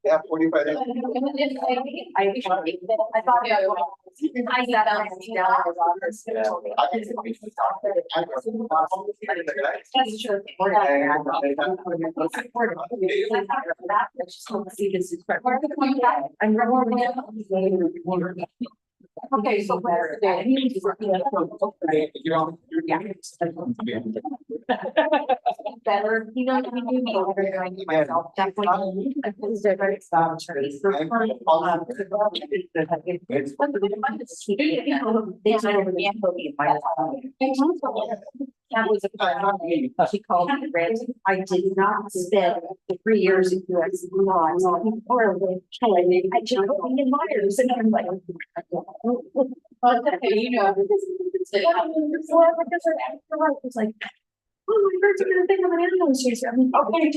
Yeah, 45. I thought I sat down and down in his office. That's true. Okay, so better. Better, you know, we do me over myself, definitely. Because they're very trees. They over the that was a she called me rent. I did not spend 3 years in US law. I just in Myers and I'm like, you know, because it's like, oh, my birds are gonna think I'm an animal chaser. I'm like, okay,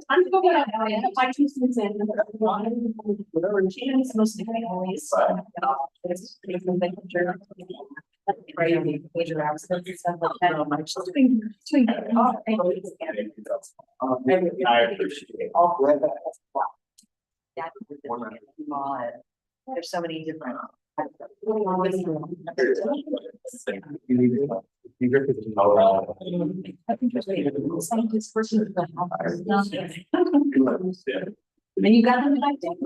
I'm going out. I have my 2 cents in. Whatever chance, most of the families. It's crazy. Major accidents and stuff like that. I'm like, just doing. I appreciate all that. There's so many different. And you got them back down.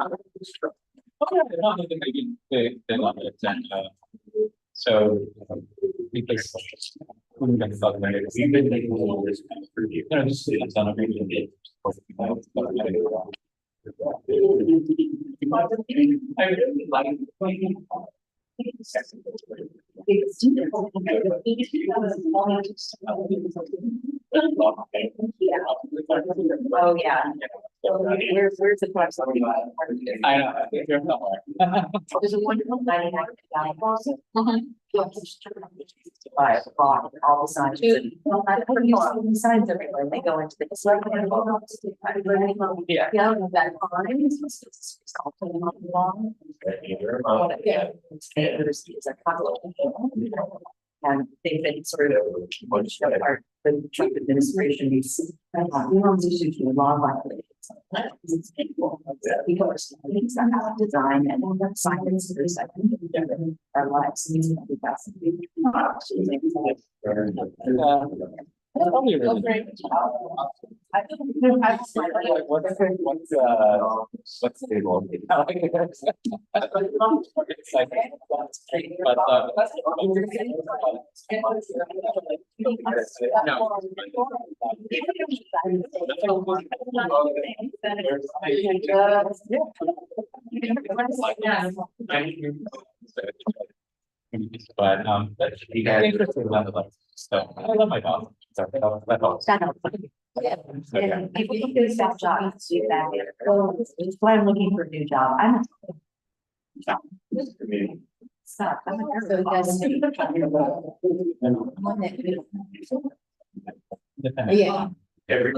So because we've been making a little this for you. It's on a really big. I really like Oh, yeah. Where's the question? I know. There's a wonderful 99 closet. Buy a box, all the signs. Signs everywhere. They go into the. Yeah. Yeah, that line is called long. Yeah. There's a couple of and they've been sort of the Trump administration is law violations. Because things that have design and science for second our lives needs to be What's stable? But that's interesting nonetheless. So I love my dog. So yeah. And people think there's that job to do that. That's why I'm looking for a new job. I'm stop. I'm yeah. Yeah.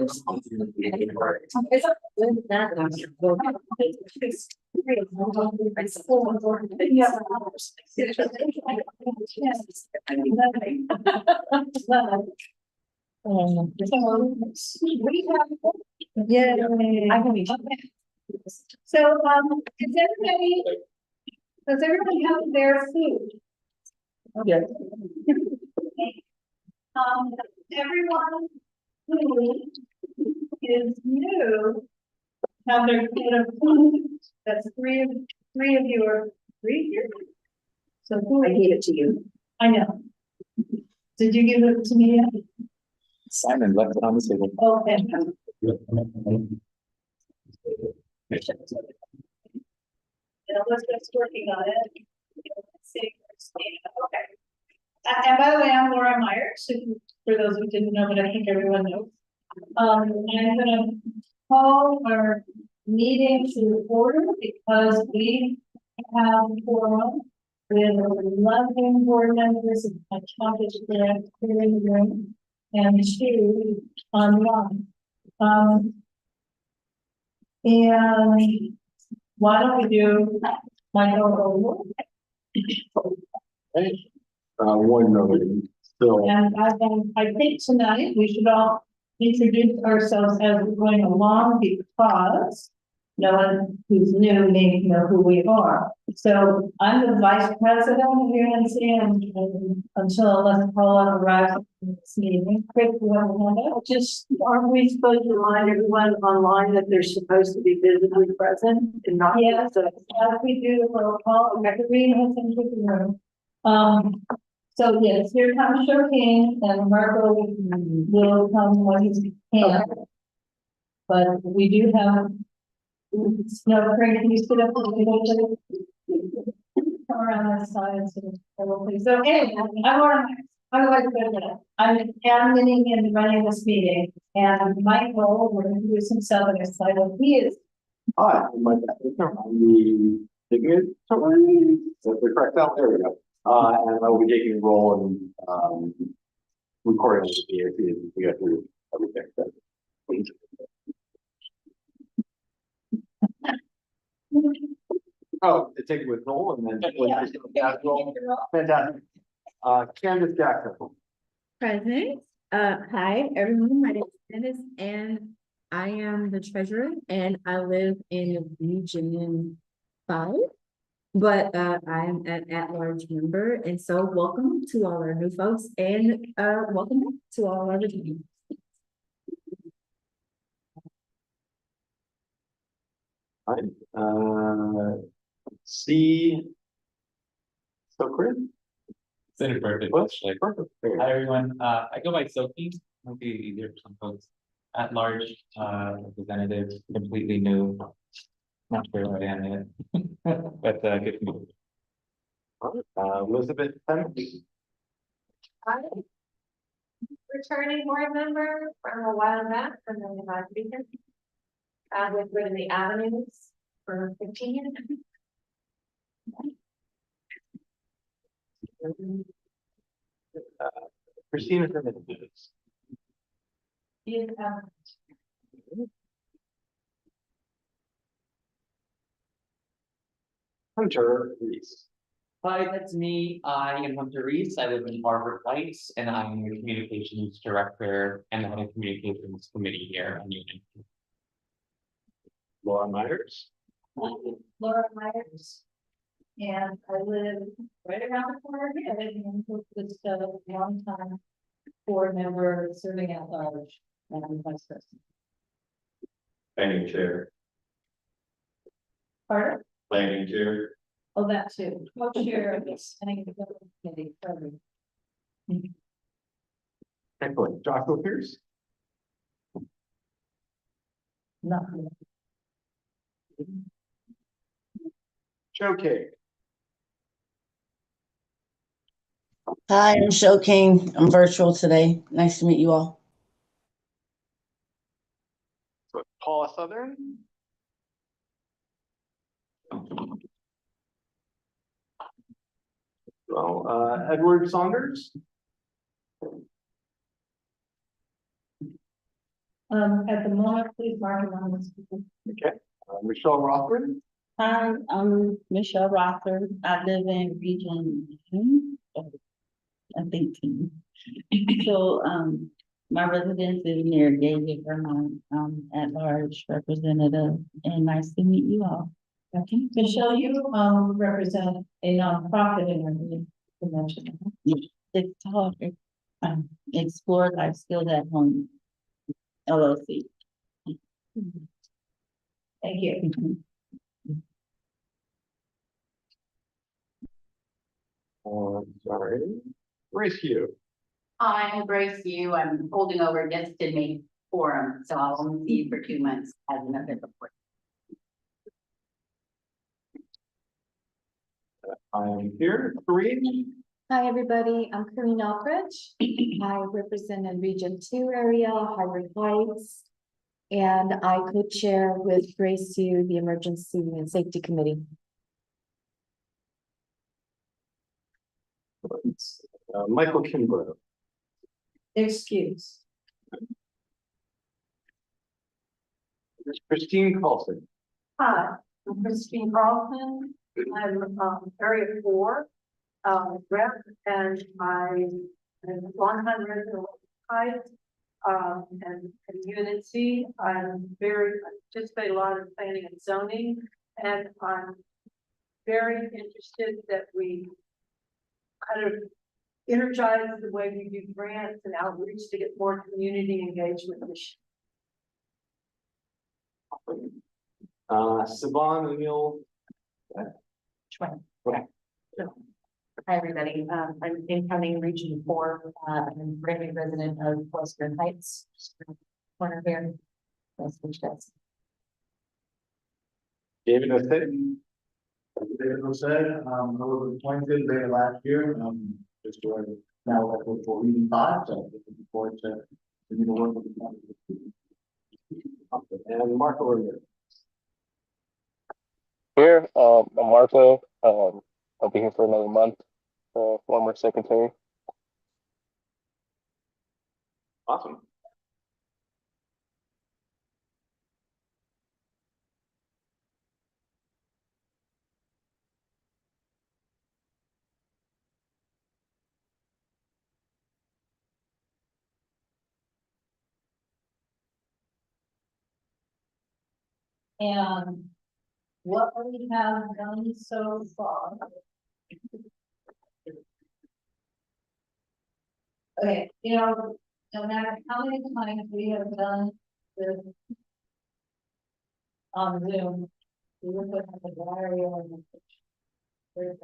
So, does everybody have their food? Okay. Everyone who is new have their kit of food. That's three of you are here. So who I gave it to you. I know. Did you give it to me yet? Simon left it on the table. Okay. Elizabeth's working on it. Okay. And by the way, I'm Laura Myers, for those who didn't know, but I think everyone knows. I'm gonna call our meeting to order because we have forum with 11 board members and my count is correct, here in the room, and 2 online. And why don't we do my own? One note. So And I think tonight we should all introduce ourselves as we're going along because no one who's new may know who we are. So I'm the vice president of Unnc and until unless Paula arrives at this meeting. Chris, you want to hand it? Just, aren't we supposed to remind everyone online that they're supposed to be visibly present and not? Yes, as we do the roll call, Recreation has entered the room. So yes, here comes Shireen and Marco will come when he can. But we do have. No, Frank, can you sit up a little bit? Come around this side and sit up, please. So anyway, I'm admitting and running this meeting, and Michael will introduce himself and his title. He is. Hi, I'm Mike. I'm the dignitary. That's the correct out. There we go. And I will be taking a role in recording the EAP as we go through everything. Oh, to take it with Noel and then fantastic. Candace Jackson. Present. Hi, everyone. My name is Dennis, and I am the treasurer, and I live in Region 5. But I am an at-large member, and so welcome to all our new folks, and welcome back to all our returning. C. So Chris. Consider perfect. Actually. Perfect. Hi, everyone. I go by Sophie. Might be easier for some folks. At large, representative, completely new. Not sure where I am yet, but good to meet you. Elizabeth. Hi. Returning board member from a while back from the last weekend. We've been in the avenues for 15 years. Christina Hernandez. Is, Hunter Reese. Hi, that's me. I am Hunter Reese. I live in Harvard Heights, and I'm the communications director and the communications committee here on Union. Laura Myers. Laura Myers. And I live right around the corner here, and this long time board member serving at large and vice president. Planning chair. Pardon? Planning chair. Oh, that too. Co-chair of this committee. Excellent. Joshua Pierce. Nothing. Joe King. Hi, I'm Show King. I'm virtual today. Nice to meet you all. So Paula Southern. Well, Edward Saunders. At the moment, please mark it on this. Okay. Michelle Rothman. Hi, I'm Michelle Rothard. I live in Region 10, I think 10. So, my residence is near Gainesville, Vermont. At large representative, and nice to meet you all. Okay, Michelle, you represent a nonprofit in our convention. It's called Explore Life Skills at Home, LLC. Thank you. Sorry. Grace Hugh. I'm Grace Yu. I'm holding over against Sydney Forum, so I'll only be for 2 months as an official board. I'm here. Kareem. Hi, everybody. I'm Karine Alkridge. I represent in Region 2 area, Harvard Heights. And I co-chair with Grace Yu, the Emergency and Safety Committee. Michael Kimbrough. Excuse. Christine Carlson. Hi, I'm Christine Carlson. I'm area 4 rep, and I am 100 Heights. and Unnc. I participate a lot in planning and zoning, and I'm very interested that we kind of energize the way we do grants and outreach to get more community engagement this Saban, Emil. Hi, everybody. I'm incoming Region 4, I'm a brand new resident of Western Heights, just around the corner here. That's which does. David, that's it. David was said, I was appointed there last year, just doing now for reading five, so looking forward to the work with the. And Marco Rivera. Here, I'm Marco. I'll be here for another month. Former secretary. Awesome. And what we have done so far. Okay, no matter how many times we have done this on Zoom, we will put the diary on the.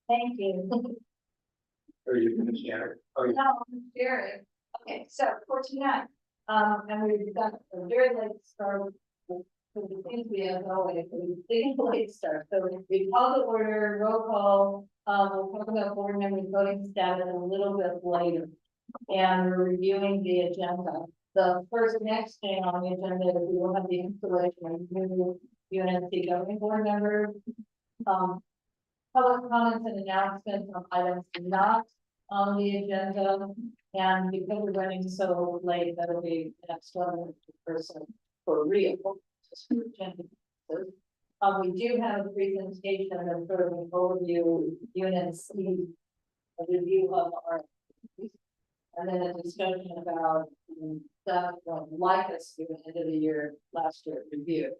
Thank you. Are you going to share? No, I'm sharing. Okay, so for tonight, and we've got a very late start. So the things we have always, we late start. So we call the order, roll call, we'll talk about board members voting status a little bit later. And we're reviewing the agenda. The next thing on the agenda is we will have the installation of new Unnc governing board members. Public comments and announcements on items not on the agenda. And because we're running so late, that'll be the next one person for real. We do have a presentation and sort of an overview, Unnc, a review of our, and then a discussion about stuff like us through the end of the year, last year review.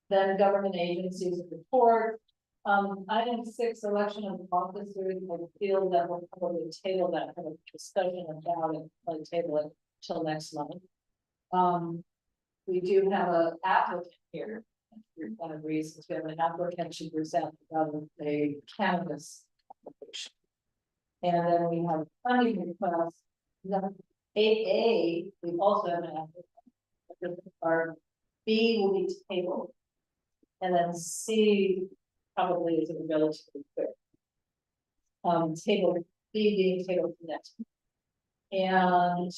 Then government agencies report. Item 6, election of officers. I feel that we'll probably table that kind of discussion about it, like table it till next month. We do have an applicant here. For one of the reasons we have an applicant to present about a cannabis application. And then we have funding requests. Then 8A, we also have an applicant. Our B will be tabled. And then C probably is relatively quick. Table B being tabled for next. And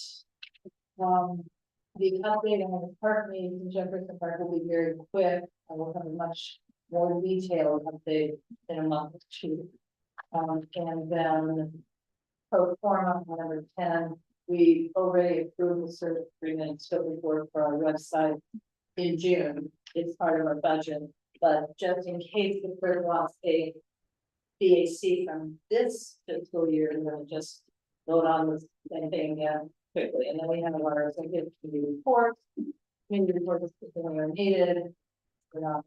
the update on the park meetings in Jefferson Park will be very quick. I will have a much more detailed update in a month or two. And then pro forma number 10, we already approved the service agreement scope of work for our website in June. It's part of our budget, but just in case the board wants a BAC from this fiscal year, we're going to just vote on this thing again quickly. And then we have our executive committee reports. Committee reports are needed. We're not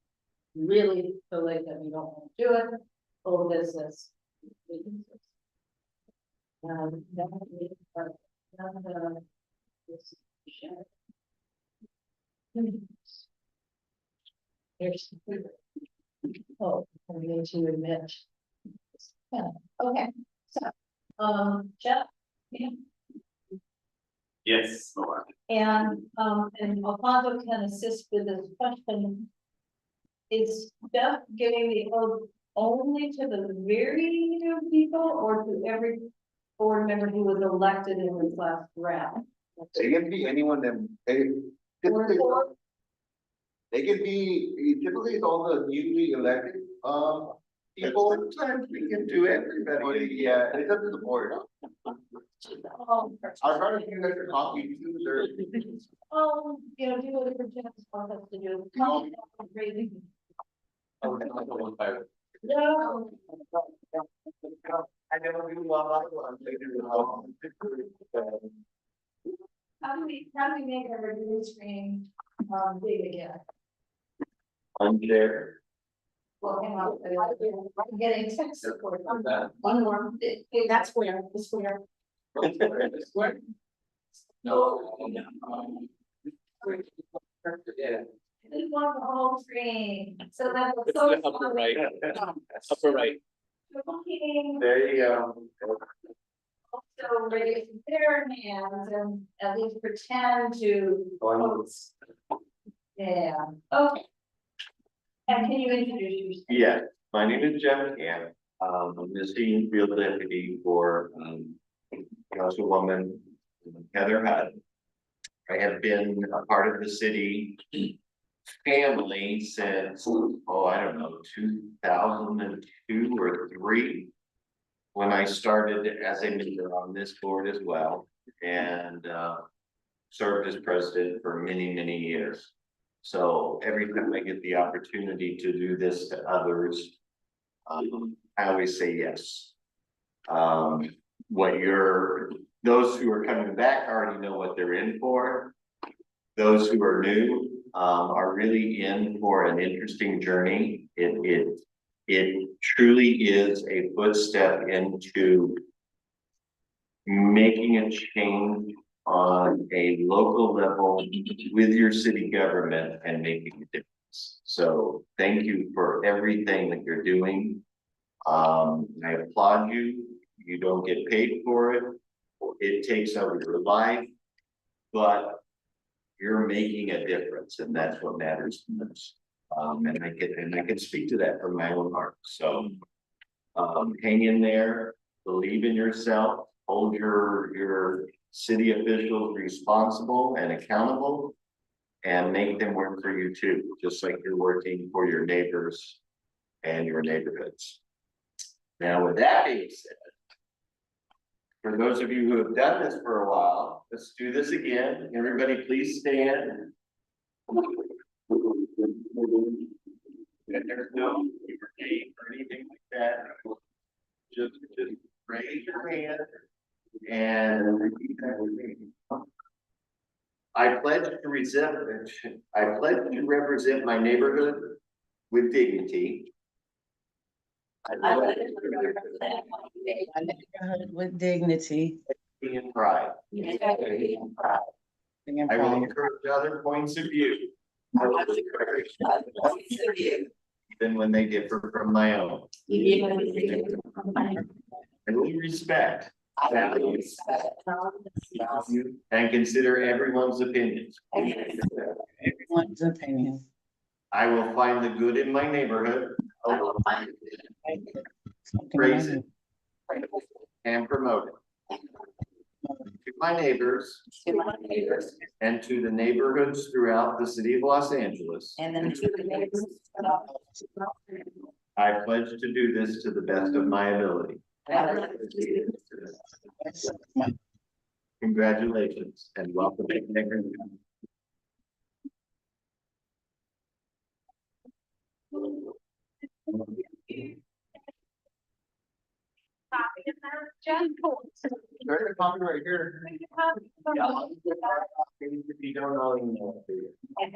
really so late that we don't want to do it. Full business. Oh, I'm going to admit. Yeah. Okay, so Jeff, yeah. Yes, Laura. And Alfonso can assist with this question. Is Jeff giving the oath only to the very new people or to every board member who was elected in this last round? It can be anyone that typically typically it's all the newly elected people. Sometimes we can do everybody. Yeah, it's up to the board. Oh, I'll try to give you guys a copy too, sir. you know, do whatever Jeff wants us to do. No. I never knew what I was. how do we make our review screen, big again? Unfair. Well, hang on, I'm getting tech support. One more. That's where, this where. No. Yeah. I just want the whole screen, so that the It's folks. the upper right. Upper right. Looking, There you go. also raise their hands and at least pretend to. Yeah, okay. And can you introduce yourself? Yeah, my name is Jeff Camp. I'm the senior field deputy for, Councilwoman Heather Hutt. I have been a part of the city family since, I don't know, 2002 or 3. When I started as a member on this board as well, and served as president for many, many years. So every time I get the opportunity to do this to others, I always say yes. Those who are coming back already know what they're in for. Those who are new are really in for an interesting journey. It truly is a footstep into making a change on a local level with your city government and making a difference. So thank you for everything that you're doing. I applaud you. You don't get paid for it. It takes over your life, but you're making a difference, and that's what matters most. And I can speak to that from my own heart. So hang in there, believe in yourself, hold your city officials responsible and accountable, and make them work for you too, just like you're working for your neighbors and your neighborhoods. Now, with that being said, for those of you who have done this for a while, let's do this again. Everybody, please stand. There's no your name or anything like that. Just raise your hand and repeat that with me. I pledge to represent my neighborhood with dignity. I pledge to represent my neighborhood with dignity. And pride. Integrity and pride. I will encourage other points of view. I will encourage other points of view. Even when they differ from my own. Even when they differ from my own. I will respect. I will respect. Value and consider everyone's opinions. Everyone's opinion. I will find the good in my neighborhood. I will find Praise it. And promote it. To my neighbors. to my neighbors And to the neighborhoods throughout the city of Los Angeles. and then to the neighbors. I pledge to do this to the best of my ability. Congratulations and welcome to Nickerson. There's a copy right here. If you don't know, you know. And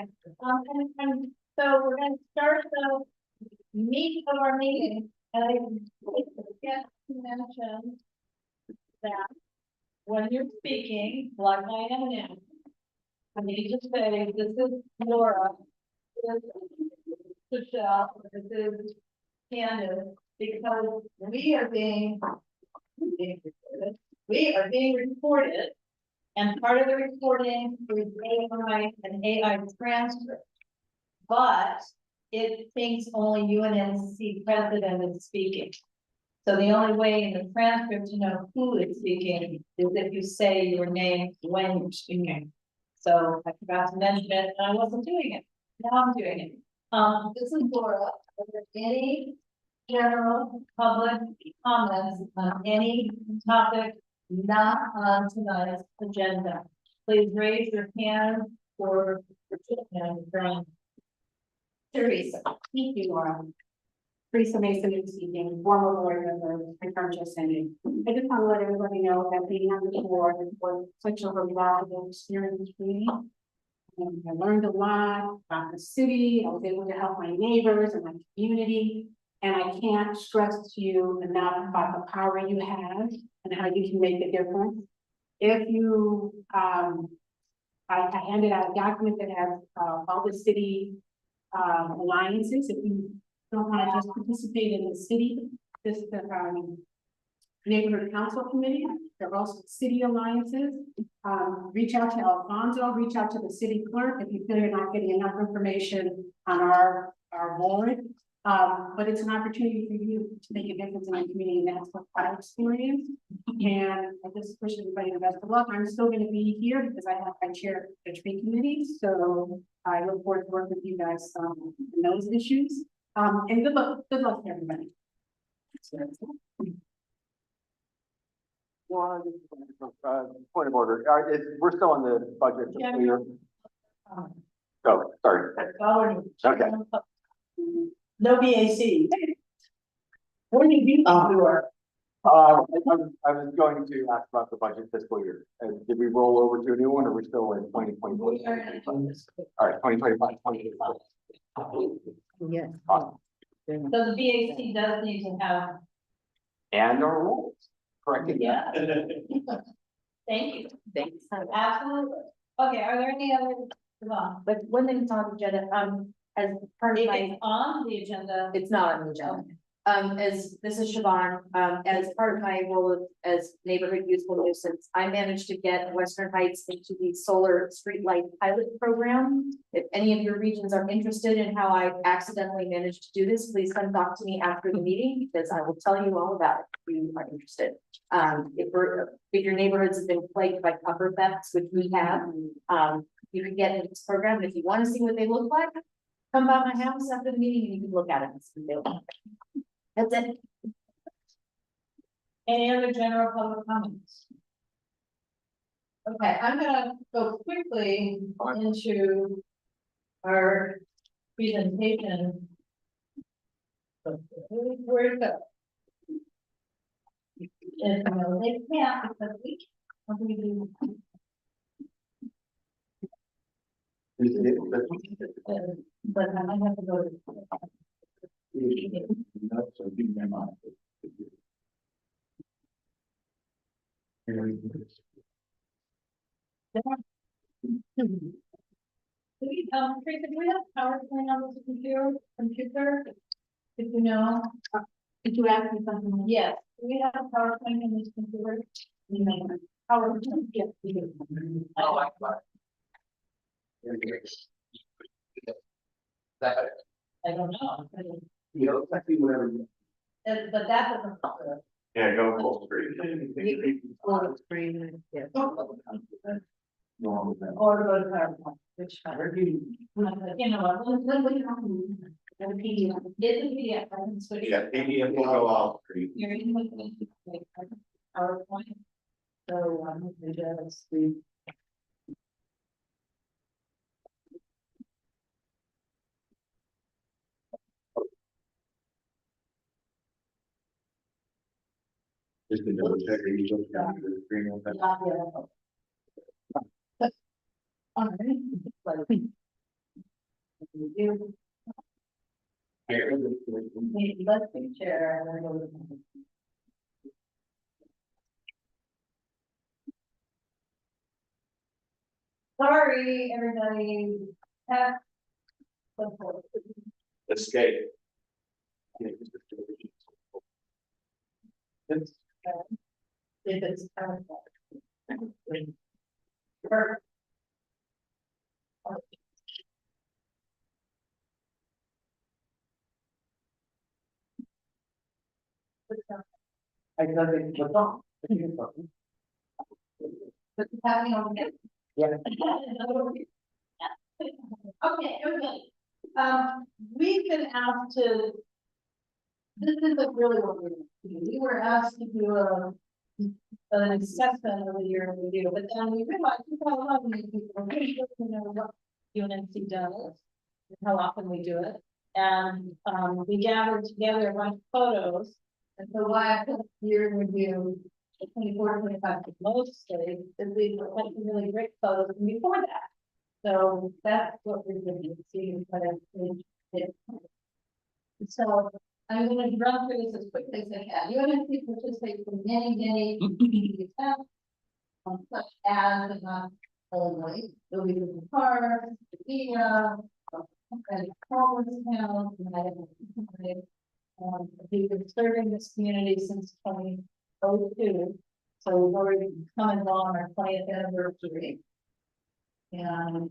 so we're gonna start the meat of our meeting, and I forget to mention that when you're speaking, like I am now, I need to say, this is Laura, this is Michelle, this is Candace, because we are being recorded, and part of the recording is AI and AI transcript. But it thinks only UNC president is speaking. So the only way in the transcript to know who is speaking is if you say your name when you're speaking. So I forgot to mention it, and I wasn't doing it. Now I'm doing it. This is Laura. Are there any general public comments on any topic not on tonight's agenda? Please raise your hand for Teresa. Thank you, Laura. Teresa Mason this evening, former board member, and I'm just saying, I just want to let everybody know that being on the board was such a remarkable experience for me. And I learned a lot about the city, I was able to help my neighbors and my community. And I can't stress to you enough about the power you have and how you can make a difference. If you, I handed out a document that has, all the city, alliances, if you don't want to just participate in the city, just the, neighborhood council committee, there are also city alliances. Reach out to Alfonso, reach out to the city clerk if you feel you're not getting enough information on our board. But it's an opportunity for you to make a difference in the community, and that's what I experienced. And I just wish everybody the best of luck. I'm still gonna be here because I chair the tree committee, so I look forward to working with you guys, on those issues. And good luck to everybody. Point of order, we're still on the budget. Yeah. Oh, sorry. Okay. No BAC. What do you do? I was going to ask about the budget fiscal year, and did we roll over to a new one, or we're still in 2024? All right, 2025, 2025. Yes. Awesome. So the BAC does need to have, And our rules, correct? yeah. Thank you. Thanks. Absolutely. Okay, are there any other, But one thing that's on the agenda, as part of if my, it's on the agenda? it's not on the agenda. As this is Siobhan, as part of my role as neighborhood useful nuisance, I managed to get Western Heights into the solar streetlight pilot program. If any of your regions are interested in how I accidentally managed to do this, please come talk to me after the meeting, because I will tell you all about it if you are interested. If your neighborhoods have been plagued by cover thefts, which we have, you can get into this program. And if you want to see what they look like, come by my house after the meeting and you can look at it and see what they look like. That's it. Any other general public comments? Okay, I'm gonna go quickly into our presentation. Where to go? And, they can't because we do. But I might have to go to. Teresa, do we have PowerPoint on this computer? If you know, did you ask me something? Yes, do we have PowerPoint on this computer? PowerPoint, yes, we do. Oh, I I don't know. You know, exactly whatever. But that doesn't. Yeah, go full screen. Full screen, yeah. Or go to PowerPoint, which. You know what? The PDF. It's a PDF. I can switch. Yeah, PDF will go off screen. You're in with me. PowerPoint. So, just the. Just to double check, are you looking at the screen on that? All right. Let's share. Sorry, everybody. Escape. If it's. Perfect. I got it, what's on? What's happening over here? Yeah. Okay, we've been asked to. This isn't really what we do. We were asked to do an assessment of the year in review, but then we realized we got a lot of new people. We don't know what UNC does, and how often we do it, And, we gathered together a bunch of photos. And so why I put year in review, 24, 25 mostly, is we were taking really great photos before that. So that's what we're going to see, but so I'm gonna run through this as quickly as I can. UNC participates in many community events. Such as, only, the week of the park, the, and homeless town, we've been serving this community since 2002. So we've already come and gone our 20th anniversary. And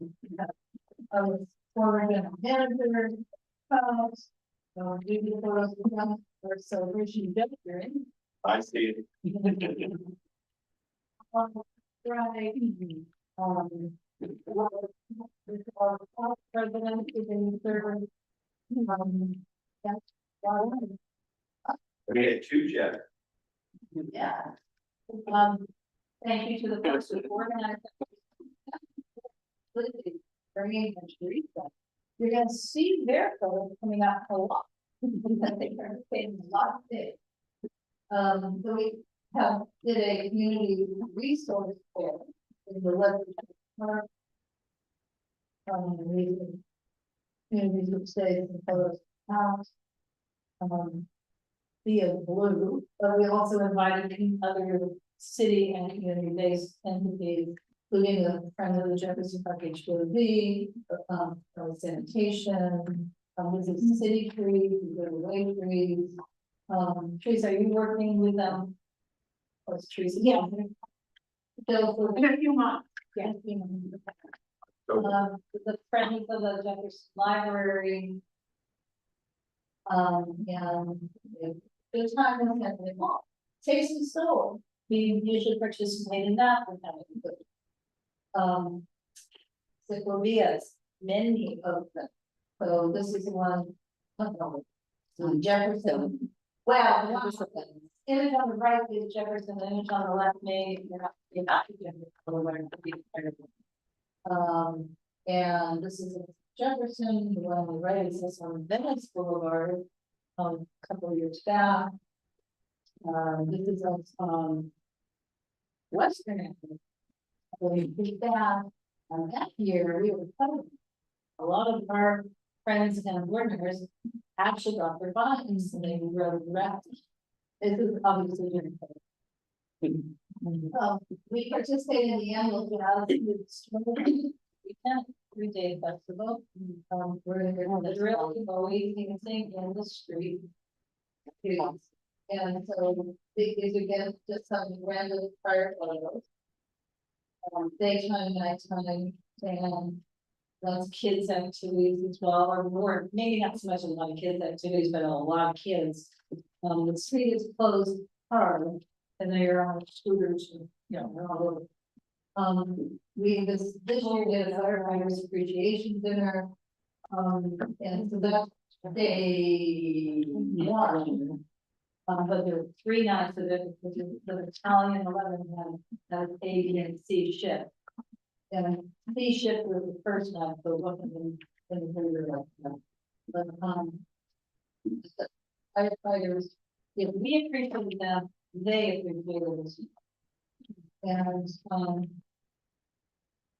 I was former general manager, so we did photos with them for celebration veteran. I see it. President is in third. That's We had two, Jeff. yeah. Thank you to the folks who organized. Bringing Teresa. You're gonna see their photos coming out a lot. Because they participated in a lot of things. So we did a community resource fair in the legislature. Communities which stays in photos house. Via Blue, but we also invited other city and community-based entities, including the Friends of the Jefferson Park HOV, sanitation, this is City Trees, we go to Way Trees. Teresa, are you working with them? Or is Teresa? Yeah. So for a few months. Yeah. The Friends of the Jefferson Library. And the time was having it all. Taste and Soul, we usually participate in that with them. Cyclovias, many of them. So this is one, Jefferson. Well, Jefferson. Image on the right is Jefferson, the image on the left may, you're not and this is Jefferson, the one on the right is this on Venice Boulevard, a couple of years back. This is on Western Avenue. We did that, that year we were covered. A lot of our friends and learners actually got their bodies and they rode around. This is obviously different. We participated in the annual weekend 3-day festival. We're literally always dancing in the street. And so these again just some random prior photos. Daytime, nighttime, and lots of kids activities as well, or more, maybe not so much a lot of kids activities, but a lot of kids. The street is closed hard and they are on scooters, and, you know, they're all over. We this year did a firefighters appreciation dinner. And so that's day one. But there were 3 nights of it, which is the Italian 11 had A, B, and C shift. And C shift was the first night, so it wasn't in the third night. But firefighters, if we appreciated them, they appreciated us. And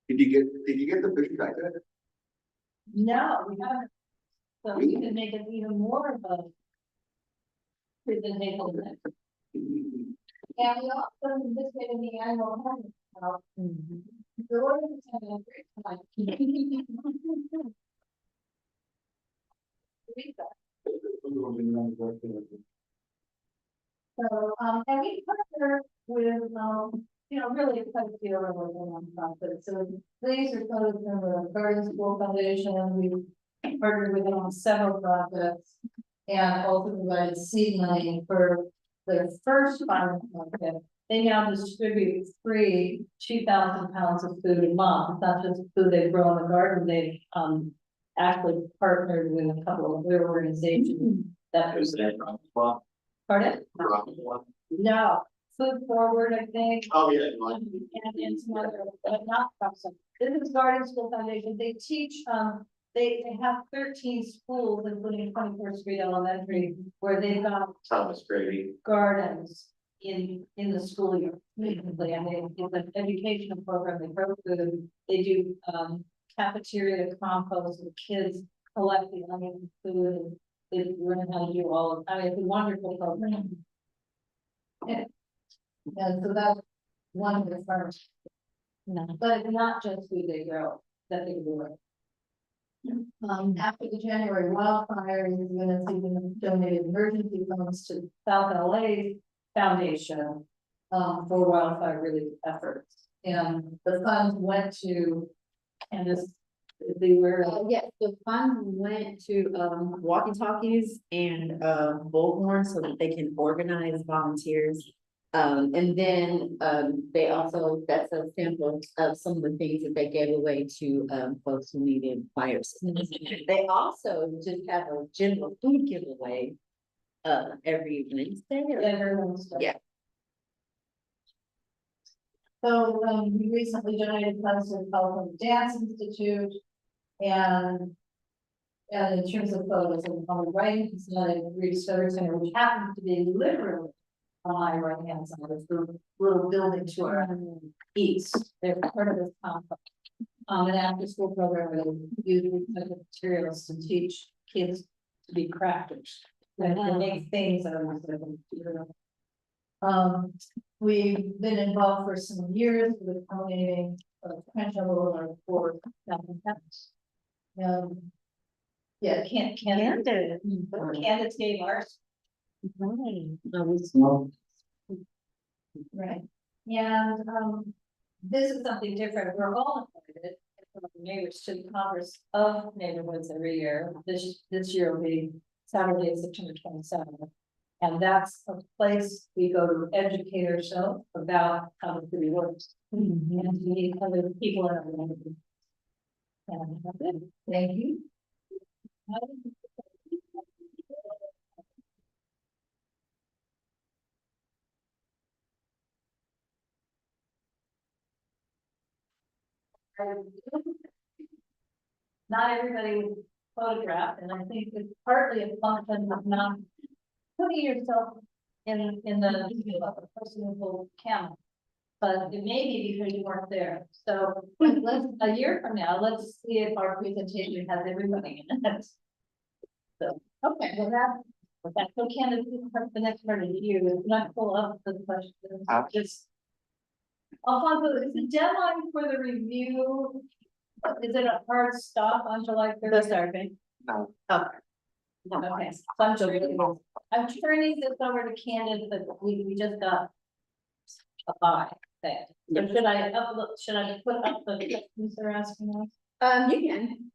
Did you get the picture back there? no, we haven't. So we can make it even more of a presentation. And we also participated in the annual hunting. The ordinance had a great time. So, and we partner with, you know, really quite a few other nonprofits. So these are photos from the Garden School Foundation. We partnered with them on several projects and also provided seed money for their first farm market. They now distribute free 2,000 pounds of food a month. It's not just food they grow in the garden. They've actually partnered with a couple of their organizations that Is that wrong? pardon? No, Food Forward, I think. Oh, yeah. And some other, but not from some. This is Garden School Foundation. They teach, they have 13 schools, including 24th Street Elementary, where they've got Thomas Grady. gardens in the school year. Basically, and it's an educational program, they grow food, they do, cafeteria compost, the kids collect the onion food, they learn how to do all of, I mean, it's a wonderful program. Yeah. And so that's one of the first. No. But it's not just food they grow, that they grow. After the January wildfires, Unnc donated emergency funds to South LA Foundation for wildfire relief efforts. And the funds went to, and this, they were, Yes, the fund went to walkie-talkies and bullhorn so that they can organize volunteers. And then they also, that's a sample of some of the things that they gave away to folks who needed fire systems. They also just have a general food giveaway every Wednesday. everyone's. Yeah. So, we recently donated funds to the California Dance Institute, and in terms of photos, and on the right, it's not a research center, which happens to be literally on my right hand side of the little building to our east. They're part of this complex. An after school program where they use recycled materials to teach kids to be crafters. And to make things that are recycled material. We've been involved for some years with donating potential for yeah, Candace gave ours. Right, and this is something different. We're all invited from neighbors to the Congress of Neighborhoods every year. This year will be Saturday, September 27th. And that's a place we go to educate ourselves about how the city works. And to meet other people in our neighborhood. And that's it. Thank you. Not everybody was photographed, and I think it's partly a function of not putting yourself in the view of a person who will count. But it may be because you weren't there. So let's, a year from now, let's see if our presentation has everybody in it. So, okay, well that's so Candace, the next part of you is not pull up the questions, just. Alfonso, is the deadline for the review, is it a hard stop on July 30th? The survey. No. Okay. Okay, so I'm turning this over to Candace, but we just got a buy there. So should I put up the questions they're asking us? You can.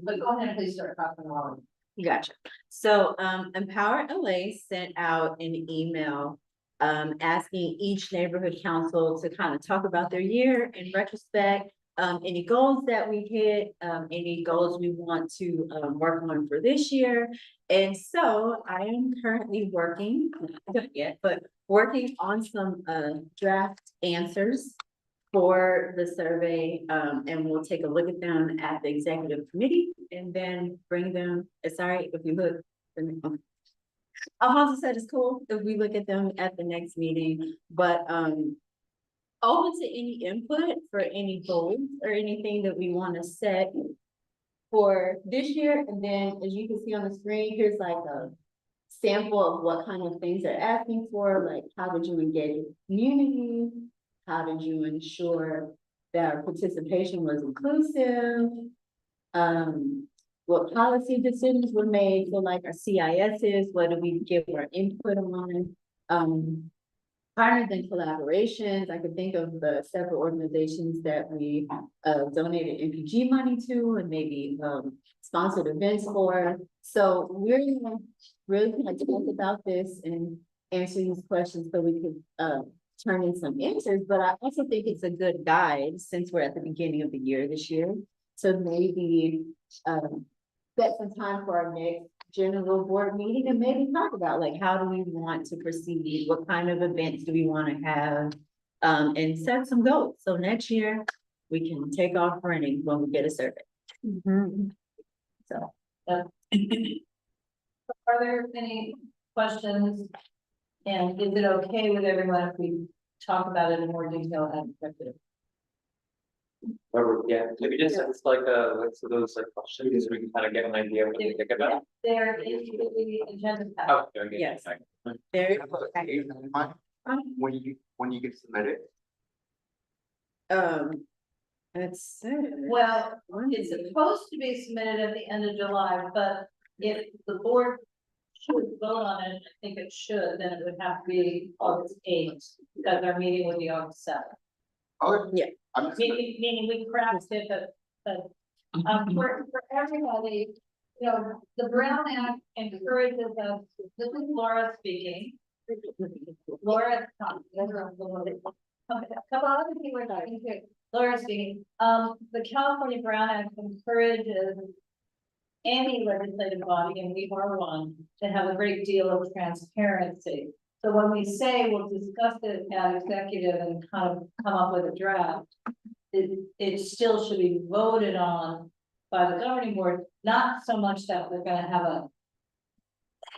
But go ahead and please start talking about it. Gotcha. So Empower LA sent out an email asking each neighborhood council to kind of talk about their year in retrospect, any goals that we hit, any goals we want to work on for this year. And so I am currently working, not done yet, but working on some draft answers for the survey, and we'll take a look at them at the executive committee and then bring them. Sorry, if you look. Alfonso said it's cool if we look at them at the next meeting, but open to any input for any goals or anything that we want to set for this year. And then as you can see on the screen, here's like a sample of what kind of things they're asking for, like how did you engage with the community? How did you ensure that our participation was inclusive? What policy decisions were made for like our CISs? What do we give our input on? Partners and collaborations. I could think of the several organizations that we donated MPG money to and maybe sponsored events for. So we're gonna really kind of talk about this and answer these questions so we could turn in some answers. But I also think it's a good guide since we're at the beginning of the year this year. So maybe set some time for our next general board meeting and maybe talk about like how do we want to proceed, what kind of events do we want to have, and set some goals. So next year we can take off running when we get a survey. So. Are there any questions? And is it okay with everyone if we talk about it in more detail and executive? Or, yeah, maybe just it's like list of those like questions, so we can kind of get an idea what they think about. There is the agenda. pack. Oh, very good. Yes. Okay. Very, When you get submitted. it's. Well, it's supposed to be submitted at the end of July, but if the board should vote on it, I think it should, then it would have to be August 8th, because our meeting would be August 7th. Oh, Yeah. I'm just. Meaning we crafted it, but, for everybody, you know, the Brown Act encourages us, this is Laura speaking. Laura, come on, people are talking to Laura speaking. The California Brown Act encourages any legislative body, and we are one, to have a great deal of transparency. So when we say we'll discuss it at executive and kind of come up with a draft, it still should be voted on by the governing board, not so much that we're gonna have a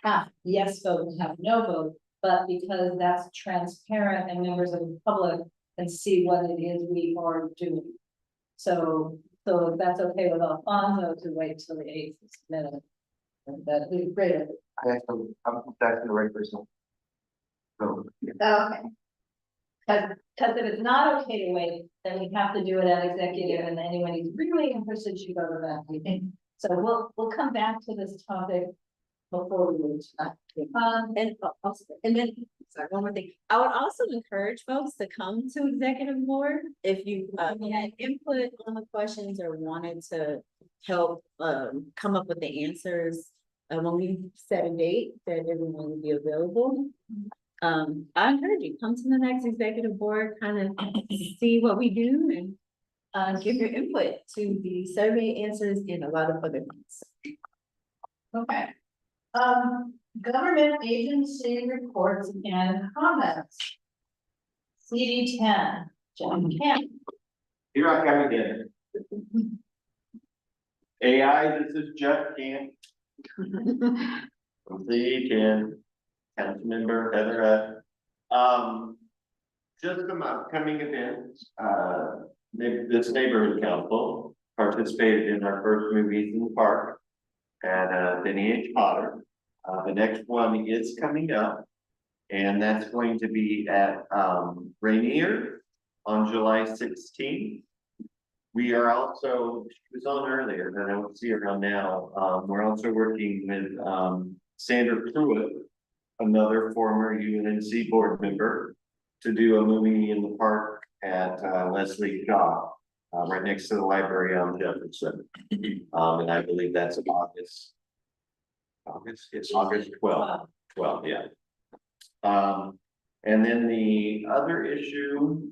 half yes vote and half no vote, but because that's transparent and members of the public can see what it is we are doing. So if that's okay with Alfonso to wait till the 8th to submit it, that'd be great. I'm that's the right person. So. Okay. Because if it's not okay to wait, then we have to do it at executive, and anyone who's really interested should go to that meeting. So we'll come back to this topic before we leave tonight. And then, sorry, one more thing. I would also encourage folks to come to executive board if you had input on the questions or wanted to help come up with the answers. When we set a date that everyone will be available. I encourage you, come to the next executive board, kind of see what we do and give your input to the survey answers and a lot of other things. Okay. Government agency reports and comments. CD10, John Camp. Here I come again. AI, this is Jeff Camp. From CD10, Councilmember Heather. Just some upcoming events. This neighborhood council participated in our first movies in the park at Benny H. Potter. The next one is coming up, and that's going to be at Rainier on July 16th. We are also, she was on earlier, but I don't see her on now. We're also working with Sandra Pruitt, another former UNC board member, to do a movie in the park at Leslie Shaw, right next to the library on Jefferson. And I believe that's in August. It's August 12th, yeah. And then the other issue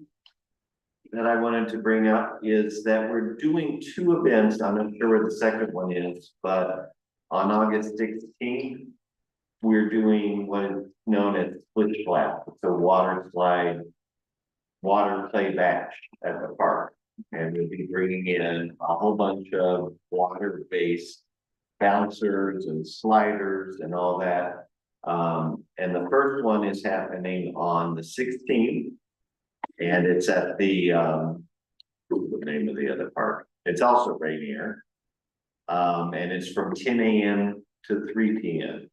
that I wanted to bring up is that we're doing two events. I'm not sure where the second one is, but on August 16th, we're doing what is known as Splish Splash. It's a water slide, water play bash at the park. And we'll be bringing in a whole bunch of water-based bouncers and sliders and all that. And the first one is happening on the 16th. And it's at the, what's the name of the other park? It's also Rainier. And it's from 10 a.m. to 3 p.m.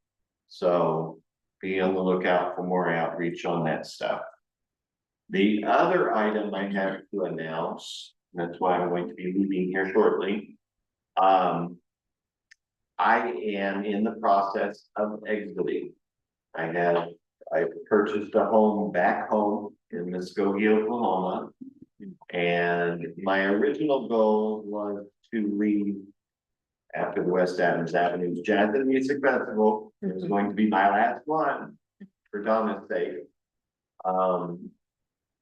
So be on the lookout for more outreach on that stuff. The other item I have to announce, that's why I'm going to be leaving here shortly. I am in the process of exiting. I purchased a home back home in Muskogee, Oklahoma. And my original goal was to leave after the West Adams Avenue's Jazz and Music Festival. It was going to be my last one for Donna's sake.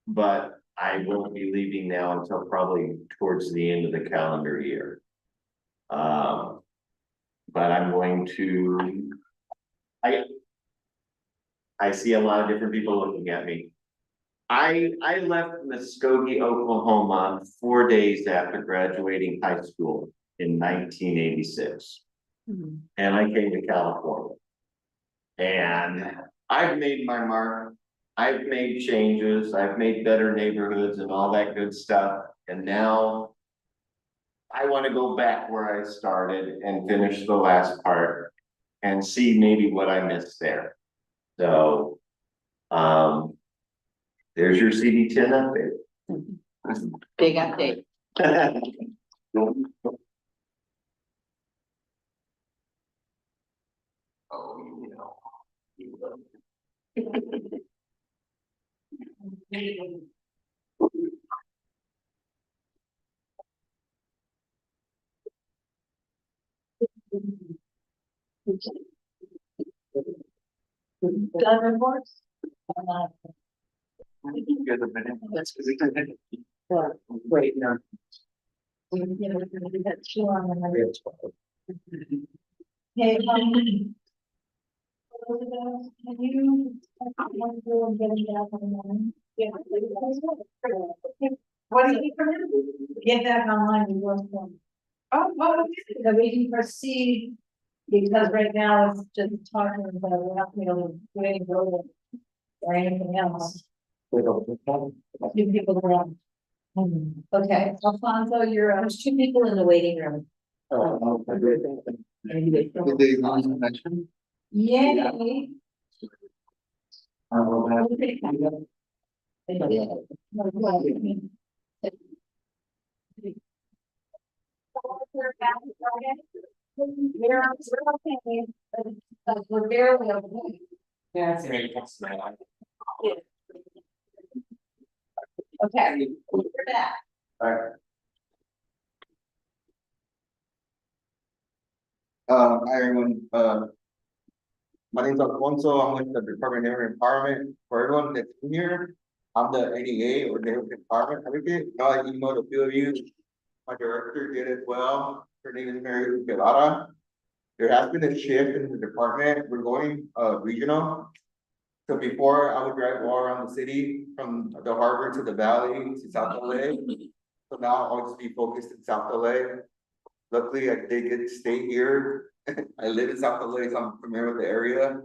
But I won't be leaving now until probably towards the end of the calendar year. But I'm going to, I see a lot of different people looking at me. I left Muskogee, Oklahoma 4 days after graduating high school. in 1986. And I came to California. And I've made my mark. I've made changes. I've made better neighborhoods and all that good stuff. And now I want to go back where I started and finish the last part and see maybe what I missed there. So, there's your CD10 update. Big update. Oh, you know. Done reports? That's great. No. Hey, can you? What do you need from him? Get that online and work for him. Oh, that we can proceed, because right now it's just talking about, we're not going to do any voting or anything else. Few people around. Okay, Alfonso, you're, There's 2 people in the waiting room. yay. We're barely okay. Yeah, it's very possible. Okay, we're back. Alright. Hi everyone, my name is Alfonso, I'm with the Department of Empowerment. For everyone that's here, I'm the NEA or Neighborhood Empowerment Advocate. Now I emailed a few of you. My director did as well. Her name is Mary Guevara. There has been a shift in the department. We're going regional. So before I would drive all around the city from the harbor to the valley to South LA. So now I'll just be focused in South LA. Luckily, I did get to stay here. I live in South LA, so I'm familiar with the area.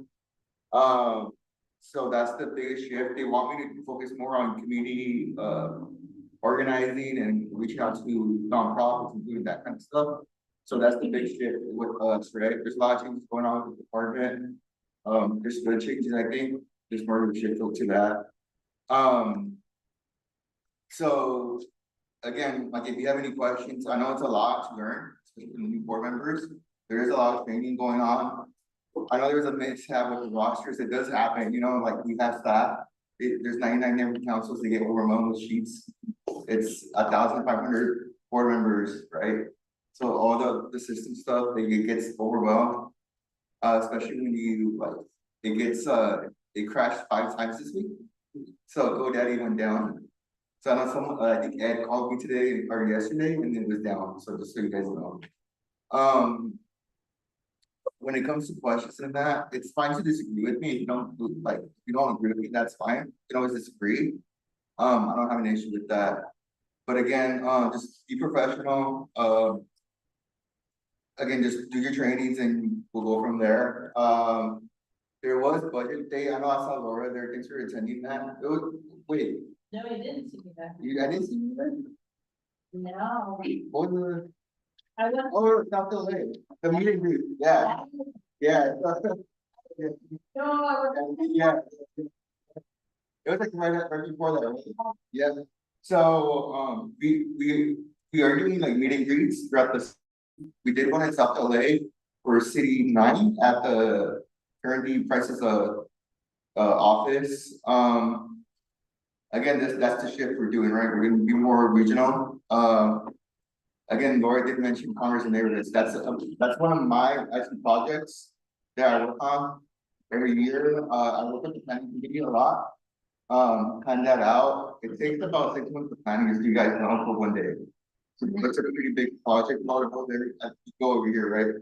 So that's the biggest shift. They want me to focus more on community organizing and reaching out to nonprofits and doing that kind of stuff. So that's the big shift with us, right? There's a lot of changes going on with the department. There's good changes, I think. There's more of a shift to that. So again, like if you have any questions, I know it's a lot to learn, especially for the new board members. There is a lot of training going on. I know there's a mishap with the rosters. It does happen, you know, like we have staff. There's 99 member councils, they get overwhelmed with sheets. It's 1,500 board members, right? So all the system stuff, it gets overwhelmed. Especially when you like, it crashed 5 times this week. So GoDaddy went down. So I know someone, I think Ed called me today or yesterday and it was down. So just so you guys know. When it comes to questions and that, it's fine to disagree with me. If you don't like, if you don't agree with me, that's fine. You can always disagree. I don't have an issue with that. But again, just be professional. Again, just do your trainings and we'll go from there. There was budget day. I know I saw Laura there. Thanks for attending that. It was, wait. No, I didn't see that. I didn't see you there? No. What was the? I went. Oh, South LA. The meeting group. Yeah. Yeah. Yeah. No, I was. Yeah. It was like right before that. Right? Yeah. So we are doing like meet and greets throughout the. We did one in South LA for City 9 at the currently Price's office. Again, that's the shift we're doing, right? We're gonna be more regional. Again, Laura did mention Congress and neighborhoods. That's one of my actual projects that I work on every year. I work with the planning committee a lot. Plan that out. It takes about 6 months of planning, as you guys know, for one day. So it's a pretty big project. A lot of go there. Go over here, right?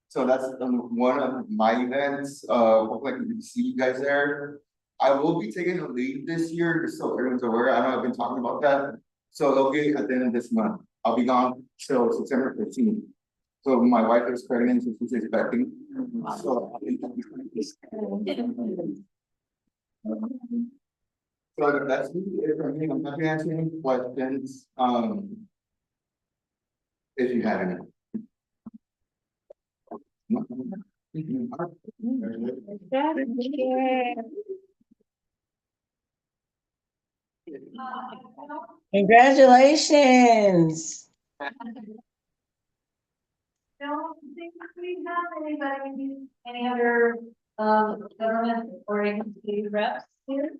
So that's one of my events. Hopefully I can see you guys there. I will be taking a leave this year, just so everyone's aware. I know I've been talking about that. So it'll be at the end of this month. I'll be gone till September 15th. So my wife is pregnant, so she's expecting. So that's it for me. I'm happy to answer any questions. If you have any. Congratulations. Don't think we have anybody, any other, government or agency reps here.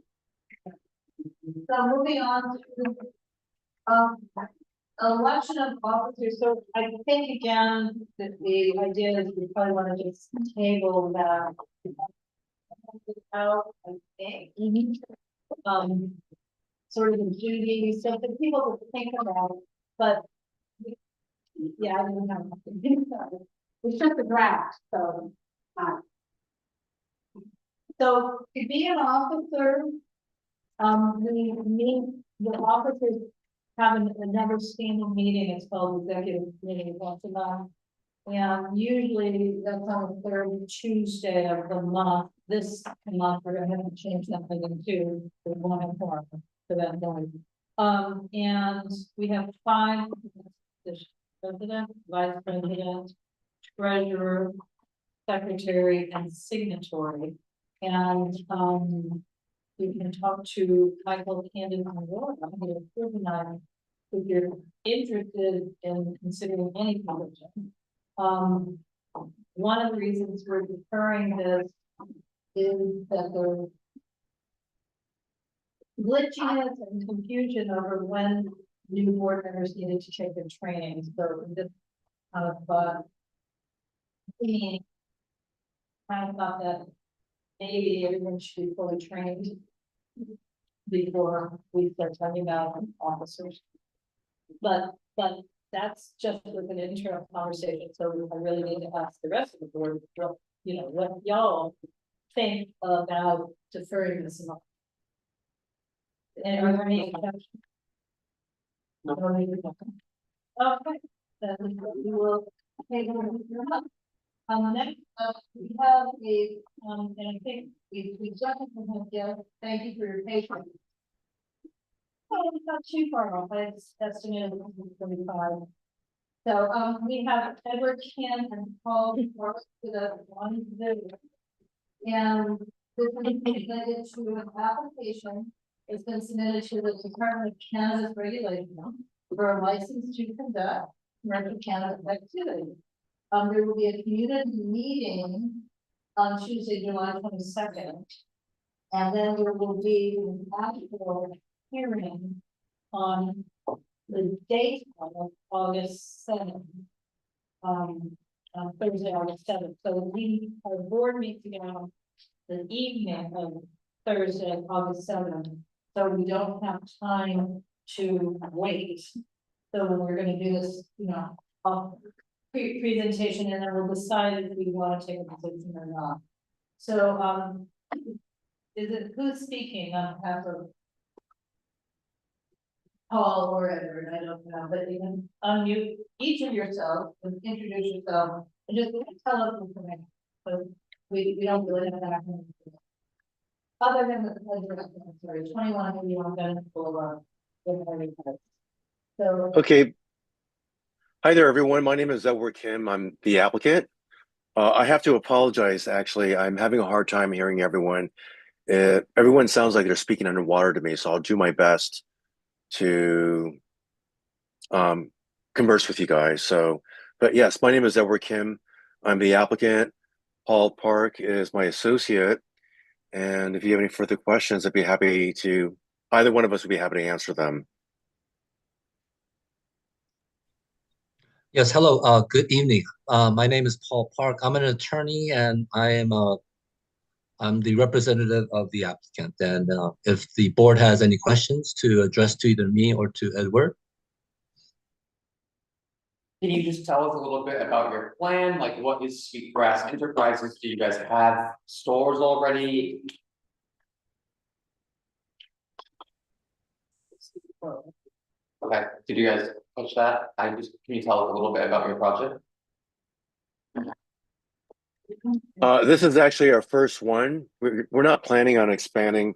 So moving on to, election of officers, so I think again, that the idea is we probably want to just table that. Out, I think. Sort of the duties, so for people to think about, but. Yeah, I don't have. It's just a draft, so. So to be an officer, we meet, the officers have another standing meeting, it's called executive meeting once a month. And usually that's on the third Tuesday of the month. This month, we're gonna have to change something into the 1 and 4 for that morning. And we have 5, the president, vice president, treasurer, secretary, and signatory. And you can talk to Michael Camden on Laura, if you're interested in considering any position. One of the reasons we're deferring this is that the glitchiness and confusion over when new board members needed to take their training. So this kind of I thought that maybe everyone should be fully trained before we start talking about officers. But that's just with an internal conversation, so I really need to ask the rest of the board, you know, what y'all think about deferring this month. And are there any questions? No. Okay, then we will take next up, we have a, and I think we definitely have, yeah, thank you for your patience. Oh, it's not too far off, but it's estimated 35. So, we have Edward Kim and Paul Park to the one visit. And this is related to an application. It's been submitted to the Department of Cannabis Regulation for a license to conduct commercial cannabis activity. There will be a community meeting on Tuesday, July 22nd. And then there will be an actual hearing on the date of August 7th. On Thursday, August 7th. So our board meets again on the evening of Thursday, August 7th. So we don't have time to wait. So we're going to do this, you know, presentation, and then we'll decide if we want to take a position or not. So, is it who's speaking on behalf of Paul or Edward? I don't know, but you can unmute each of yourselves and introduce yourself and just tell us information. So we don't really have that. Other than the sorry, 2181 Venice Boulevard. So Okay. Hi there, everyone. My name is Edward Kim. I'm the applicant. I have to apologize, actually. I'm having a hard time hearing everyone. Everyone sounds like they're speaking underwater to me, so I'll do my best to converse with you guys. So, but yes, my name is Edward Kim. I'm the applicant. Paul Park is my associate. And if you have any further questions, I'd be happy to, either one of us would be happy to answer them. Yes, hello, good evening. My name is Paul Park. I'm an attorney and I'm the representative of the applicant. And if the board has any questions to address to either me or to Edward. Can you just tell us a little bit about your plan? Like, what is Sweetgrass Enterprises? Do you guys have stores already? Okay, did you guys catch that? Can you tell us a little bit about your project? This is actually our first one. We're not planning on expanding